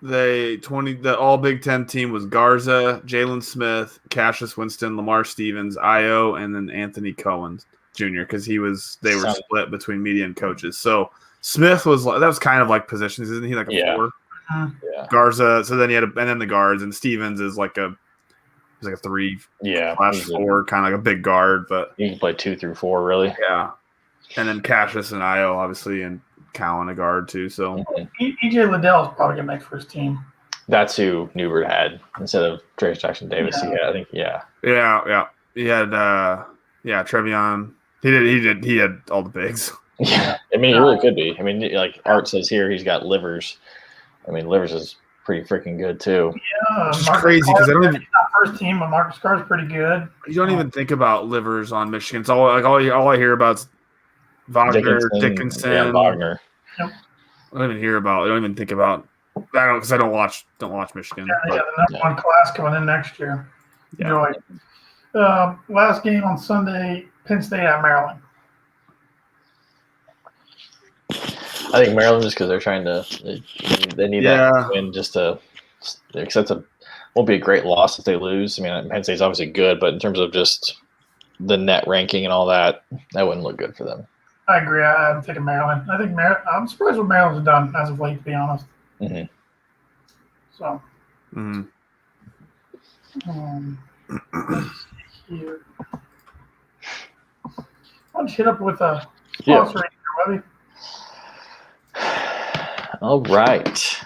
the all Big Ten team was Garza, Jalen Smith, Cassius Winston, Lamar Stevens, Io, and then Anthony Cohen Jr. because they were split between media and coaches. So Smith was kind of like positions, isn't he? Like a four. Yeah. Garza. So then and then the guards, and Stevens is like a 3. Yeah. /4, kind of like a big guard, but you can play 2 through 4, really. Yeah. And then Cassius and Io, obviously, and Cowan a guard too. So EJ Liddell is probably gonna make first team. That's who Newbert had instead of Trace Jackson Davis. Yeah. He had, I think. Yeah. He had Trevion. He had all the bigs. Yeah. I mean, it really could be. I mean, like Art says here, he's got Livers. I mean, Livers is pretty freaking good too. Yeah, it's crazy because I don't even. He's not first team, but Marcus Carr's pretty good. You don't even think about Livers on Michigan. It's all I hear about is Wagner, Dickinson. Yeah, Wagner. Yep. I don't even think about. Because I don't watch Michigan. Yeah, the number one class coming in next year. Yeah. Enjoy. Last game on Sunday, Penn State at Maryland. I think Maryland just because they're trying to they need that win just to because won't be a great loss if they lose. I mean, Penn State's obviously good, but in terms of just the net ranking and all that wouldn't look good for them. I agree. I'm taking Maryland. I think I'm surprised what Maryland's done as of late, to be honest. Mm-hmm. So. Mm-hmm. Let's see here. Why don't you hit up with a sponsor here, Webby? All right.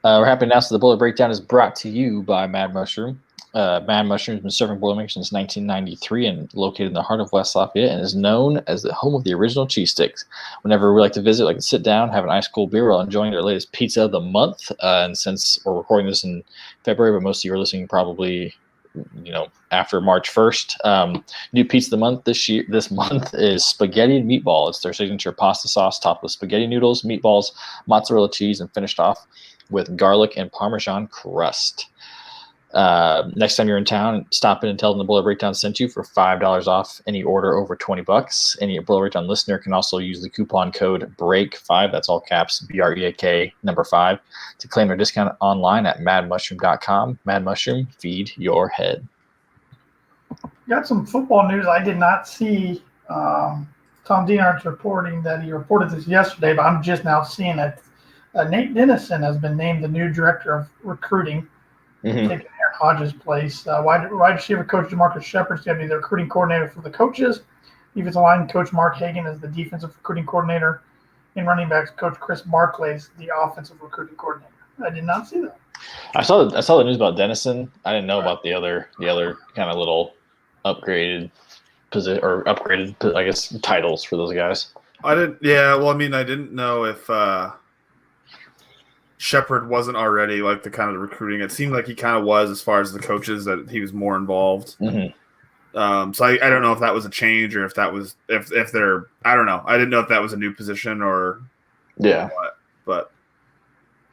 We're happy to announce that the Bullet Breakdown is brought to you by Mad Mushroom. Mad Mushroom has been serving Boilermakers since 1993 and located in the heart of West Lafayette and is known as the home of the original cheese sticks. Whenever we like to visit, we like to sit down, have an ice cold beer while enjoying their latest pizza of the month. And since we're recording this in February, but most of you are listening probably after March 1st. New pizza of the month this month is spaghetti and meatball. It's their signature pasta sauce topped with spaghetti noodles, meatballs, mozzarella cheese, and finished off with garlic and Parmesan crust. Next time you're in town, stop in and tell them the Boiler Breakdown sent you for $5 off any order over $20. Any Boiler Breakdown listener can also use the coupon code BREAK5, that's all caps, BREAK number 5, to claim their discount online at madmushroom.com. Mad Mushroom, feed your head. Got some football news I did not see. Tom Dienhart's reporting that he reported this yesterday, but I'm just now seeing it. Nate Dennison has been named the new director of recruiting, taking Aaron Hodges' place. Wide receiver coach DeMarcus Shepard's going to be the recruiting coordinator for the coaches. Defensive line coach Mark Hagan is the defensive recruiting coordinator. And running backs coach Chris Barclay is the offensive recruiting coordinator. I did not see that. I saw the news about Dennison. I didn't know about the other kind of little upgraded position or upgraded, I guess, titles for those guys. I didn't. Yeah, well, I mean, I didn't know if Shepard wasn't already like the kind of the recruiting. It seemed like he kind of was as far as the coaches, that he was more involved. So I don't know if that was a change or if that was if they're, I don't know. I didn't know if that was a new position or what, but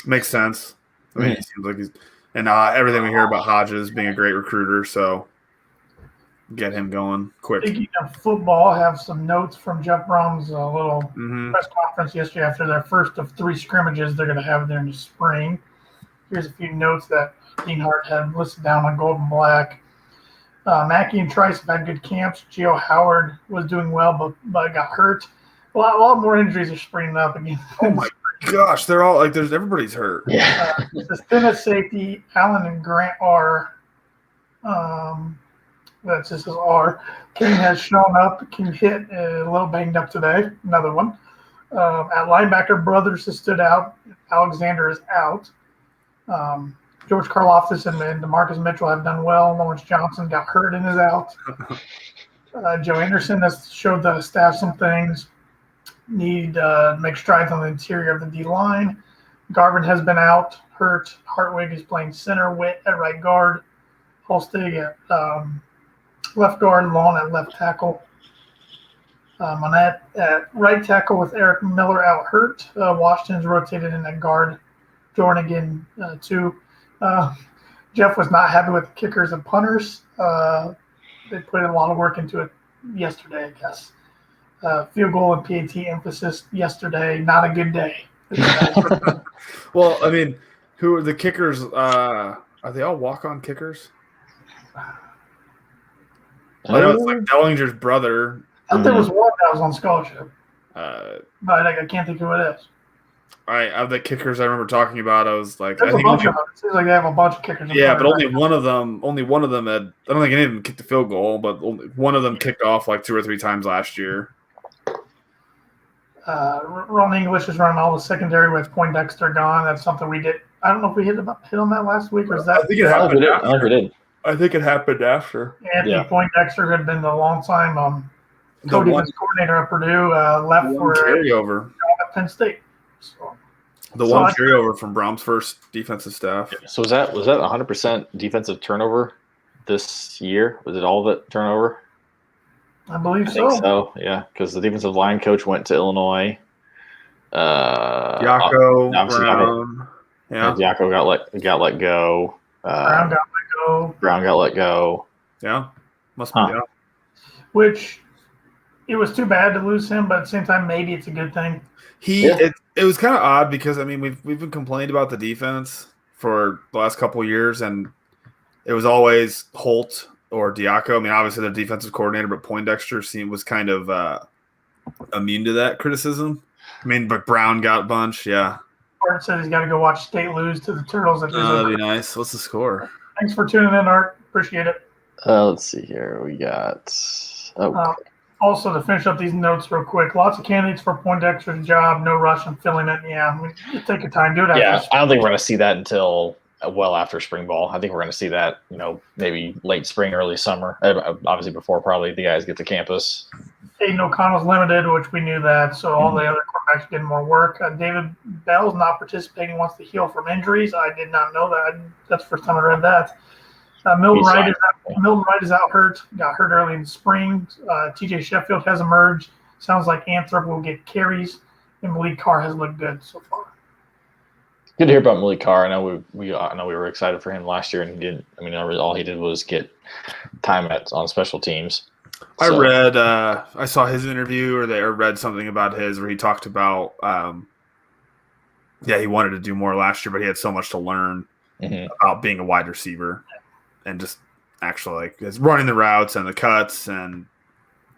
makes sense. I mean, he seems like he's, and everything we hear about Hodges being a great recruiter, so get him going quick. Speaking of football, I have some notes from Jeff Brom's little press conference yesterday after their first of 3 scrimmages they're going to have there in the spring. Here's a few notes that Dienhart had listed down on Gold and Black. Mackey and Trice have had good camps. Gio Howard was doing well, but got hurt. A lot more injuries are springing up again. Oh my gosh, they're all like, everybody's hurt. Yeah. The Stennis safety, Allen and Grant are. That's just his R. King has shown up. King hit a little banged up today. Another one. At linebacker, Brothers has stood out. Alexander is out. George Karlaftis and DeMarcus Mitchell have done well. Lawrence Johnson got hurt and is out. Joe Anderson has showed the staff some things. Need to make strides on the interior of the D-line. Garvin has been out, hurt. Hartwig is playing center. Witt at right guard. Holstig at left guard. Lawn at left tackle. Monette at right tackle with Eric Miller out hurt. Washington's rotated in at guard. Jornigan too. Jeff was not happy with the kickers and punters. They put in a lot of work into it yesterday, I guess. Field goal and PAT emphasis yesterday. Not a good day. Well, I mean, who are the kickers? Are they all walk-on kickers? I know it's like Dellinger's brother. I thought there was one that was on scholarship. But I can't think who it is. All right, of the kickers I remember talking about, I was like, There's I think a bunch of them. It seems like they have a bunch of kickers. Yeah, but only one of them had. I don't think any of them kicked the field goal, but only one of them kicked off like 2 or 3 times last year. Ron English is running all the secondary with Poindexter gone. That's something we did. I don't know if we hit on that last week, or is that? I think it happened. I think it happened after. Anthony Poindexter had been the long time co-defense coordinator at Purdue. Left for carryover at Penn State. So, carryover from Brom's first defensive staff. So was that 100% defensive turnover this year? Was it all of it turnover? I believe I think so, yeah, because the defensive line coach went to Illinois. Yako, Brown. Yako got let go. Brown got let go. Brown got let go. Yeah, must be. Yeah. Which it was too bad to lose him, but at the same time, maybe it's a good thing. It was kind of odd because I mean we've been complaining about the defense for the last couple of years, and it was always Holt or Diaco. I mean, obviously the defensive coordinator, but Poindexter was kind of immune to that criticism. I mean, but Brown got a bunch, yeah. Art said he's got to go watch State lose to the Turtles. That'd be nice. What's the score? Thanks for tuning in, Art. Appreciate it. Let's see here. We got also, to finish up these notes real quick, lots of candidates for Poindexter's job. No rush in filling it. Yeah, just take your time. Do it after. Yeah, I don't think we're going to see that until well after spring ball. I think we're going to see that, maybe late spring, early summer. Obviously before probably the guys get to campus. Aiden O'Connell's limited, which we knew that, so all the other quarterbacks are getting more work. David Bell's not participating, wants to heal from injuries. I did not know that. That's the first time I read that. Milton Wright is out hurt. Got hurt early in the spring. TJ Sheffield has emerged. Sounds like Anthrop will get carries, and Malik Carr has looked good so far. Good to hear about Malik Carr. I know we were excited for him last year, and he didn't. I mean, all he did was get time on special teams. I read, I saw his interview, or read something about his where he talked about, he wanted to do more last year, but he had so much to learn about being a wide receiver and just actually running the routes and the cuts, and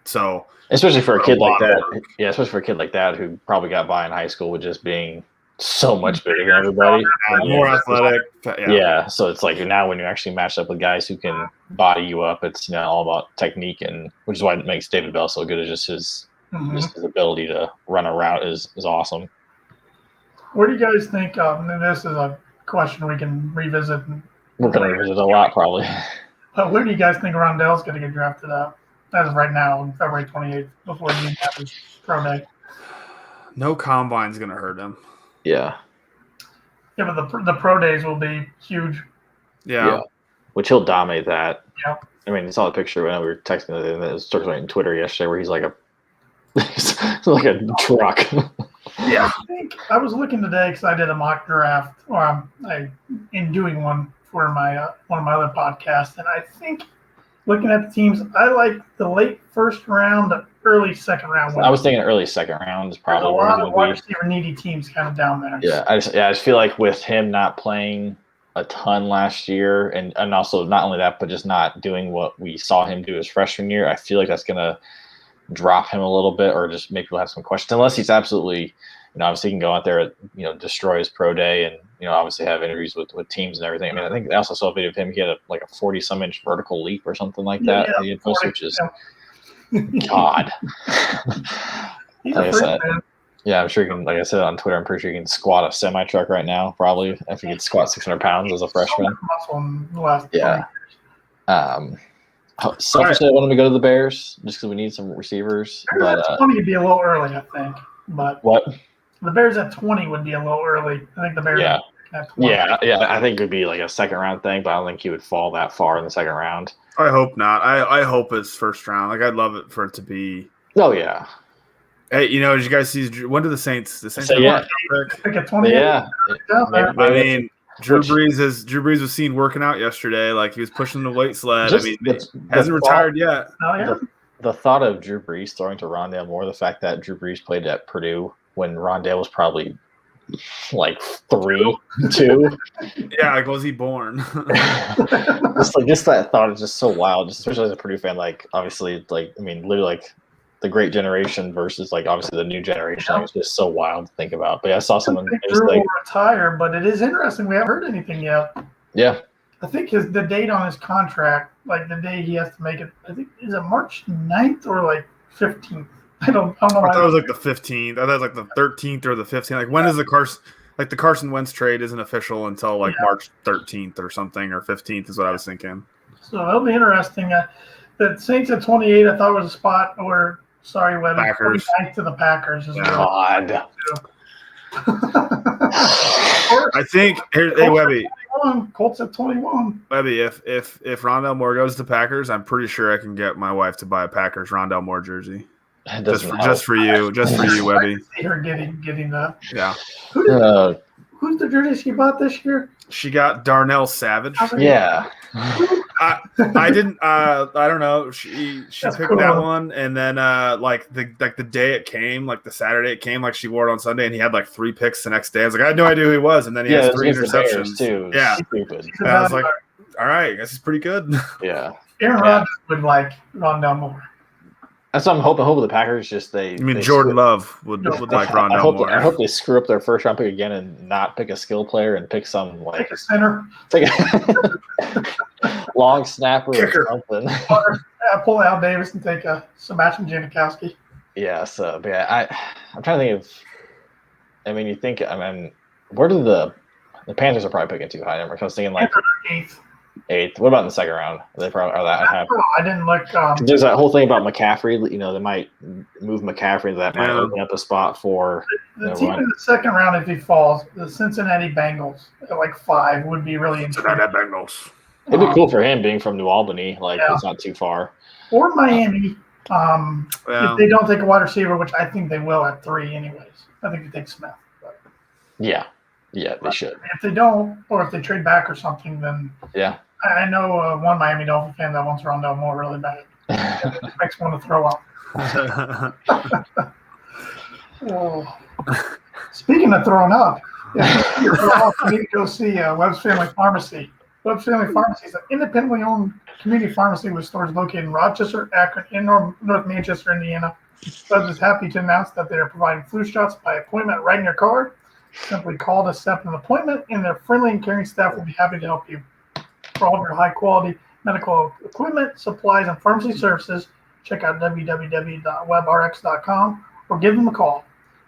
so especially for a kid like that, especially for a kid like that who probably got by in high school with just being so much bigger than everybody, more athletic. Yeah, so it's like now when you're actually matched up with guys who can body you up, it's all about technique, and which is why it makes David Bell so good. Is just his ability to run a route is awesome. Where do you guys think? And this is a question we can revisit. We're going to revisit a lot probably. But where do you guys think Rondell's going to get drafted at? As of right now, on February 28th, before he has his pro day. No combine's going to hurt him. Yeah. Yeah, but the pro days will be huge. Yeah. Which he'll dominate that. Yeah. I mean, you saw the picture when we were texting it, and it was circulating on Twitter yesterday where he's like a truck. Yeah. I was looking today because I did a mock draft, or in doing one for my one of my other podcasts, and I think looking at the teams, I like the late first round, early second round. I was thinking early second round is probably where a lot of wide receiver needy teams kind of down there. Yeah, I just feel like with him not playing a ton last year, and also not only that, but just not doing what we saw him do his freshman year, I feel like that's going to drop him a little bit, or just make people have some questions. Unless he's absolutely, obviously he can go out there, destroy his pro day, and obviously have interviews with teams and everything. I mean, I think I also saw a video of him. He had a 40-some inch vertical leap or something like that. Yeah, he had posted, which is God. He's like a freak, man. Yeah, I'm sure you can. Like I said on Twitter, I'm pretty sure you can squat a semi truck right now. Probably if you could squat 600 pounds as a freshman. Muscle in the last Yeah. Selfishly, I want him to go to the Bears just because we need some receivers. Bears at 20 would be a little early, I think. But what? The Bears at 20 would be a little early. I think the Bears at 20. Yeah. I think it would be like a second round thing, but I don't think he would fall that far in the second round. I hope not. I hope it's first round. I'd love it for it to be. Oh yeah. Hey, did you guys see? When do the Saints? The Saints pick at 20. Yeah. I mean, Drew Brees was seen working out yesterday. Like he was pushing the weight sled. Hasn't retired yet. Oh yeah. The thought of Drew Brees throwing to Rondale Moore, the fact that Drew Brees played at Purdue when Rondale was probably 3, 2. Yeah, was he born? just that thought is just so wild. Just especially as a Purdue fan, obviously, literally, the great generation versus obviously the new generation. It's just so wild to think about. But I saw someone. Drew will retire, but it is interesting. We haven't heard anything yet. Yeah. I think the date on his contract, the day he has to make it, I think, is it March 9th or 15th? I don't know. I thought it was the 15th. I thought it was the 13th or the 15th. When is the Carson Wentz trade isn't official until March 13th or something, or 15th is what I was thinking. So it'll be interesting. The Saints at 28, I thought was a spot where, Webb, Packers to the Packers as well. God. I think hey Webby. Colts at 21. Webby, if Rondale Moore goes to Packers, I'm pretty sure I can get my wife to buy a Packers Rondale Moore jersey. Just for you, Webby. I see her getting that. Yeah. Who's the jersey she bought this year? She got Darnell Savage. Yeah. I didn't. I don't know. She picked cool. That one, and then the day it came, the Saturday it came, she wore it on Sunday, and he had 3 picks the next day. I was like, I had no idea who he was, and then he has 3 interceptions too. Yeah, stupid. And I was like, all right, I guess he's pretty good. Yeah. Aaron Rodgers would like Rondale Moore. That's what I'm hoping. The Packers just Jordan Love would like Rondale Moore. I hope they screw up their first round pick again and not pick a skill player and pick some take a center, take a long snapper kicker. Or something. Pull Al Davis and take a Sebastian Janikowski. Yeah. So, but I'm trying to think of. You think. Where do the Panthers are probably picking too high number? I was thinking 8th. What about in the second round? They probably are that. I didn't look. There's that whole thing about McCaffrey. They might move McCaffrey. That might open up a spot for the team in the second round if he falls. The Cincinnati Bengals at 5 would be really interesting. Cincinnati Bengals. It'd be cool for him being from New Albany. Like, it's not too far. Or Miami. If they don't take a wide receiver, which I think they will at 3 anyways. I think they take Smith. But. Yeah, they should. If they don't, or if they trade back or something, then I know one Miami Dolphin fan that wants Rondell Moore really bad. It makes one to throw up. Speaking of throwing up, you need to go see Webb's Family Pharmacy. Webb's Family Pharmacy is an independently owned community pharmacy with stores located in Rochester, Akron, and North Manchester, Indiana. Webb's is happy to announce that they are providing flu shots by appointment right in your car. Simply call to set an appointment, and their friendly and caring staff will be happy to help you. For all of your high-quality medical equipment, supplies, and pharmacy services, check out www.webrx.com or give them a call.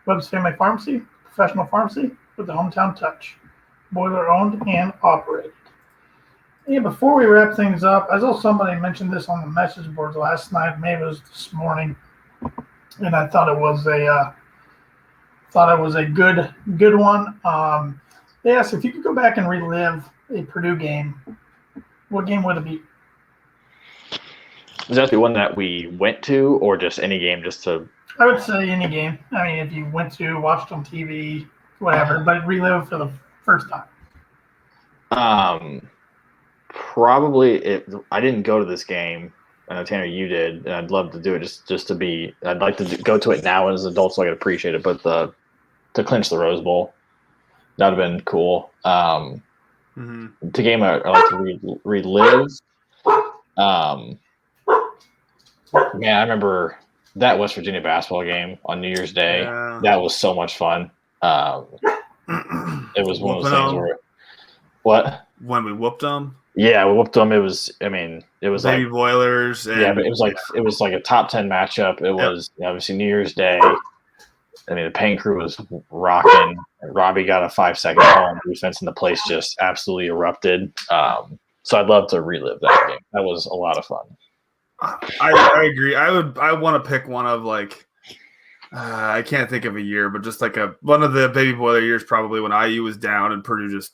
Webb's Family Pharmacy, professional pharmacy with the hometown touch. Boiler owned and operated. Yeah, before we wrap things up, I saw somebody mention this on the message boards last night, maybe it was this morning, and I thought it was a good one. They asked if you could go back and relive a Purdue game, what game would it be? Is that the one that we went to, or just any game just to? I would say any game. I mean, if you went to, watched on TV, whatever, but relive for the first time. Probably I didn't go to this game. I know, Tanner, you did, and I'd love to do it just to be. I'd like to go to it now as adults so I could appreciate it. But to clinch the Rose Bowl, that'd have been cool. The game I like to relive. Man, I remember that West Virginia basketball game on New Year's Day. Yeah. That was so much fun. It was one of those things where when we whooped them. Yeah, we whooped them. It was Baby like Boilers. But it was like a top 10 matchup. It was obviously New Year's Day. I mean, the paint crew was rocking. Robbie got a 5-second call on defense, and the place just absolutely erupted. So I'd love to relive that game. That was a lot of fun. I agree. I want to pick one of I can't think of a year, but just like one of the Baby Boiler years, probably when IU was down and Purdue just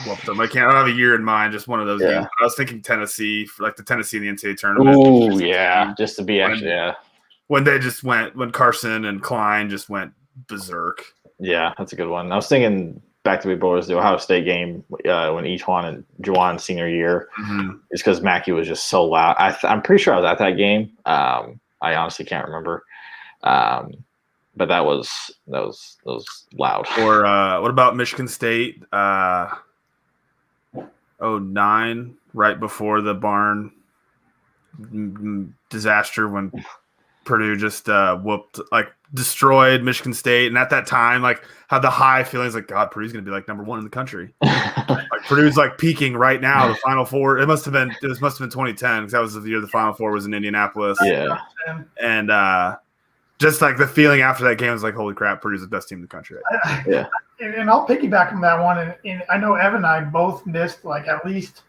whooped them. I don't have a year in mind, just one of those games. I was thinking Tennessee, for like the Tennessee in the NCAA tournament. Ooh, yeah, just to be when they just went, when Carson and Klein just went berserk. Yeah, that's a good one. I was thinking back to the Ohio State game when Ejuan and Juwan's senior year, is because Mackey was just so loud. I'm pretty sure I was at that game. I honestly can't remember. But that was loud. Or what about Michigan State? 2009, right before the barn disaster when Purdue just destroyed Michigan State, and at that time, had the high feelings God, Purdue's going to be number 1 in the country. Purdue's peaking right now. The Final Four. It must have been 2010 because that was the year the Final Four was in Indianapolis. Yeah, and just the feeling after that game was holy crap, Purdue's the best team in the country. Yeah, and I'll piggyback on that one. And I know Evan and I both missed at least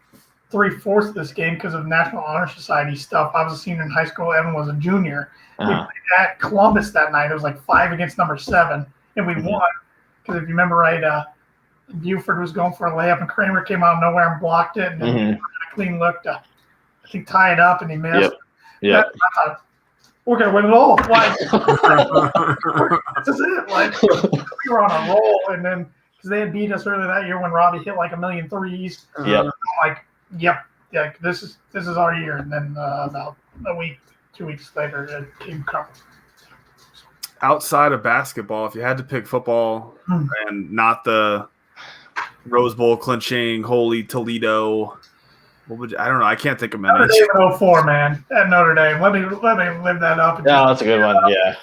3/4 of this game because of National Honor Society stuff. I was a senior in high school. Evan was a junior. We played at Columbus that night. It was 5 against number 7, and we won. Because if you remember right, Buford was going for a layup, and Kramer came out of nowhere and blocked it. And then a clean look to, I think, tie it up, and he missed. Yep. I thought, we're going to win it all. This is it. We were on a roll, and then because they had beat us earlier that year when Robbie hit a million threes. Yep. I'm this is our year. And then about a week, 2 weeks later, it came covered. Outside of basketball, if you had to pick football and not the Rose Bowl clinching, holy Toledo, what would I don't know. I can't think of many. Notre Dame in 04, man. At Notre Dame. Let me live that up. Yeah, that's a good one. Yeah.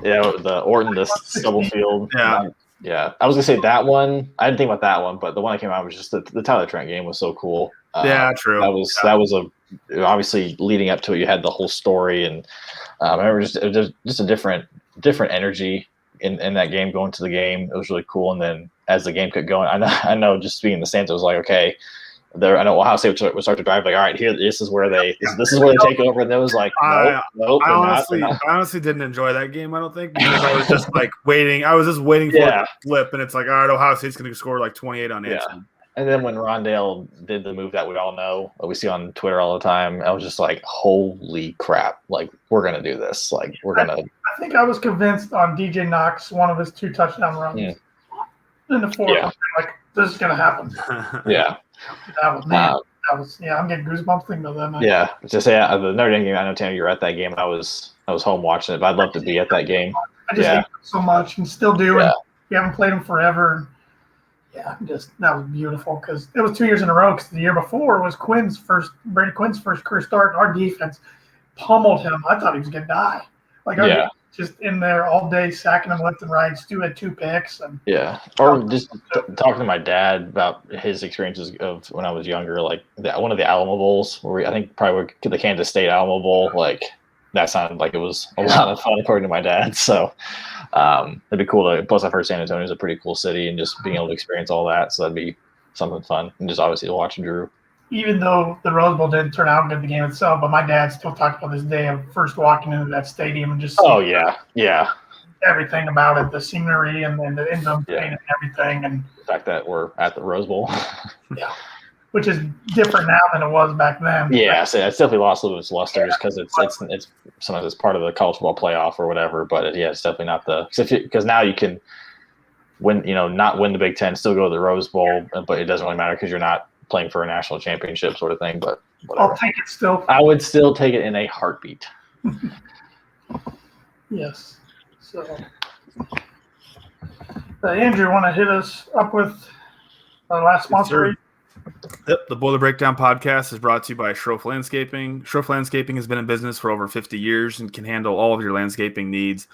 Yeah, the Orton, the Stubblefield. Yeah. I was going to say that one. I didn't think about that one, but the one that came out was just the Tyler Trent game was so cool. True. That was obviously leading up to it. You had the whole story, and I remember just a different energy in that game going to the game. It was really cool. And then as the game kept going, I know just being in the stands, it was okay. I know Ohio State would start to drive. All right, here, this is where they take over. And it was nope. I honestly didn't enjoy that game. I don't think because I was just waiting. I was just waiting for it to flip, and it's all right, Ohio State's going to score 28 on it. And then when Rondale did the move that we all know, we see on Twitter all the time, I was just like, holy crap. Like, we're going to do this. Like, we're going to. I think I was convinced on DJ Knox, one of his 2 touchdown runs. In the fourth, I'm like, this is going to happen. Yeah. I'm getting goosebumps thinking about that night. Yeah. To say the Notre Dame game, I know, Tanner, you were at that game. I was home watching it, but I'd love to be at that game. I just hate them so much and still do. Yeah. And we haven't played them forever. Yeah, that was beautiful because it was 2 years in a row. Because the year before was Brady Quinn's first career start. Our defense pummeled him. I thought he was gonna die. Like, our defense just in there all day, sacking him left and right. Stu had 2 picks. And or just talking to my dad about his experiences of when I was younger. Like one of the Alamo Bowls, where I think probably the Kansas State Alamo Bowl. Like that sounded like it was a lot of fun, according to my dad. So. It'd be cool to. Plus, I've heard San Antonio is a pretty cool city, and just being able to experience all that, so that'd be something fun. And just obviously watching Drew. Even though the Rose Bowl didn't turn out good, the game itself, but my dad still talked about this day of first walking into that stadium and just everything about it, the scenery and then the end zone and everything, and the fact that we're at the Rose Bowl. Which is different now than it was back then. Yeah, so it's definitely lost a little bit of its luster just because it's sometimes it's part of the college football playoff or whatever. But it's definitely not because now you can win, not win the Big Ten, still go to the Rose Bowl, but it doesn't really matter because you're not playing for a national championship sort of thing. But whatever. I'll take it still. I would still take it in a heartbeat. Yes. So, Andrew, want to hit us up with our last sponsor? Yep, the Boiler Breakdown podcast is brought to you by Sroufe Landscaping. Sroufe Landscaping has been in business for over 50 years and can handle all of your landscaping needs,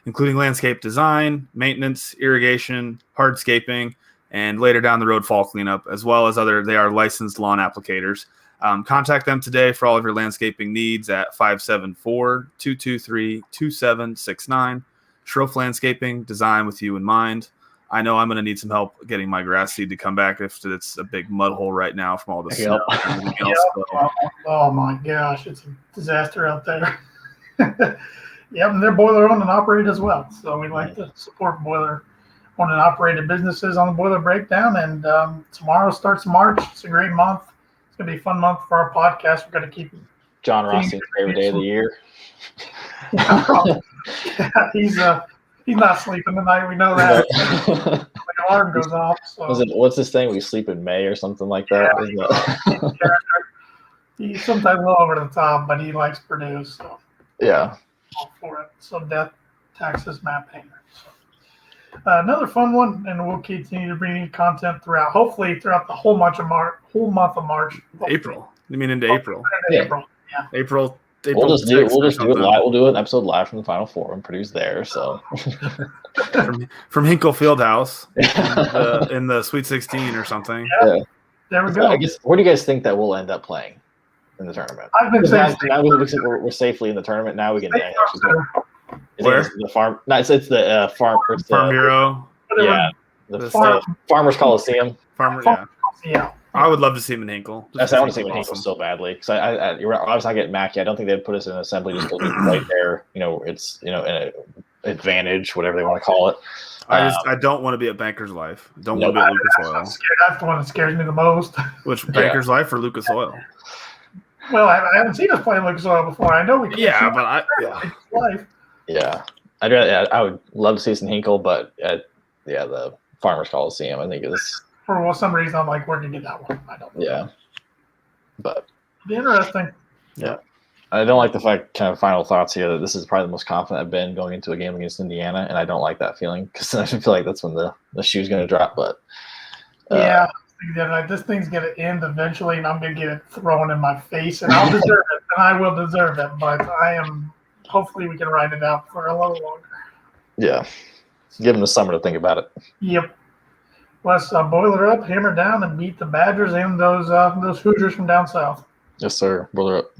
including landscape design, maintenance, irrigation, hardscaping, and later down the road fall cleanup, as well as they are licensed lawn applicators. Contact them today for all of your landscaping needs at 574-223-2769. Sroufe Landscaping, design with you in mind. I know I'm going to need some help getting my grass seed to come back if it's a big mud hole right now from all the snow. Oh my gosh, it's a disaster out there. And they're boiler owned and operated as well. So we like to support boiler owned and operated businesses on the Boiler Breakdown. And tomorrow starts March. It's a great month. It's going to be a fun month for our podcast. We're going to keep John Ross's favorite day of the year. He's not sleeping tonight. We know that. The alarm goes off. So. What's this thing? We sleep in May or something like that? He's sometimes a little over the top, but he likes Purdue. So all for it. So death, taxes, Matt Painter. So. Another fun one, and we'll continue to bring you content hopefully throughout the whole month of March. April. You mean into April? April. Yeah. April. We'll just do it live. We'll do an episode live from the Final Four and Purdue's there. So from Hinkle Fieldhouse in the Sweet 16 or something. Yeah. There we go. I guess, where do you guys think that we'll end up playing in the tournament? I've been saying now we're safely in the tournament. Now we can. Where? The farm? No, it's the farm. Farm Bureau. Yeah, the Farmers Coliseum. Yeah. I would love to see him in Hinkle. I want to see him in Hinkle so badly because I was not getting Mackey. I don't think they'd put us in an assembly just because we right there. It's an advantage, whatever they want to call it. I don't want to be at Banker's Life. I don't want to be at Lucas Oil. That's the one that scares me the most. Which Banker's Life or Lucas Oil? Well, I haven't seen us play Lucas Oil before. I know we can. Yeah, but I would love to see us in Hinkle, but the Farmers Coliseum, I think is. For some reason, I'm like, where did you get that one? I don't know. Yeah. But. It'd be interesting. Yeah. I don't like the fact, kind of final thoughts here, that this is probably the most confident I've been going into a game against Indiana, and I don't like that feeling because I feel like that's when the shoe's going to drop. But. This thing's going to end eventually, and I'm going to get it thrown in my face, and I'll deserve it, and I will deserve it. But hopefully we can ride it out for a little longer. Yeah. Give them the summer to think about it. Yep. Let's boiler up, hammer down, and beat the Badgers and those Hoosiers from down south. Yes, sir. Boiler up.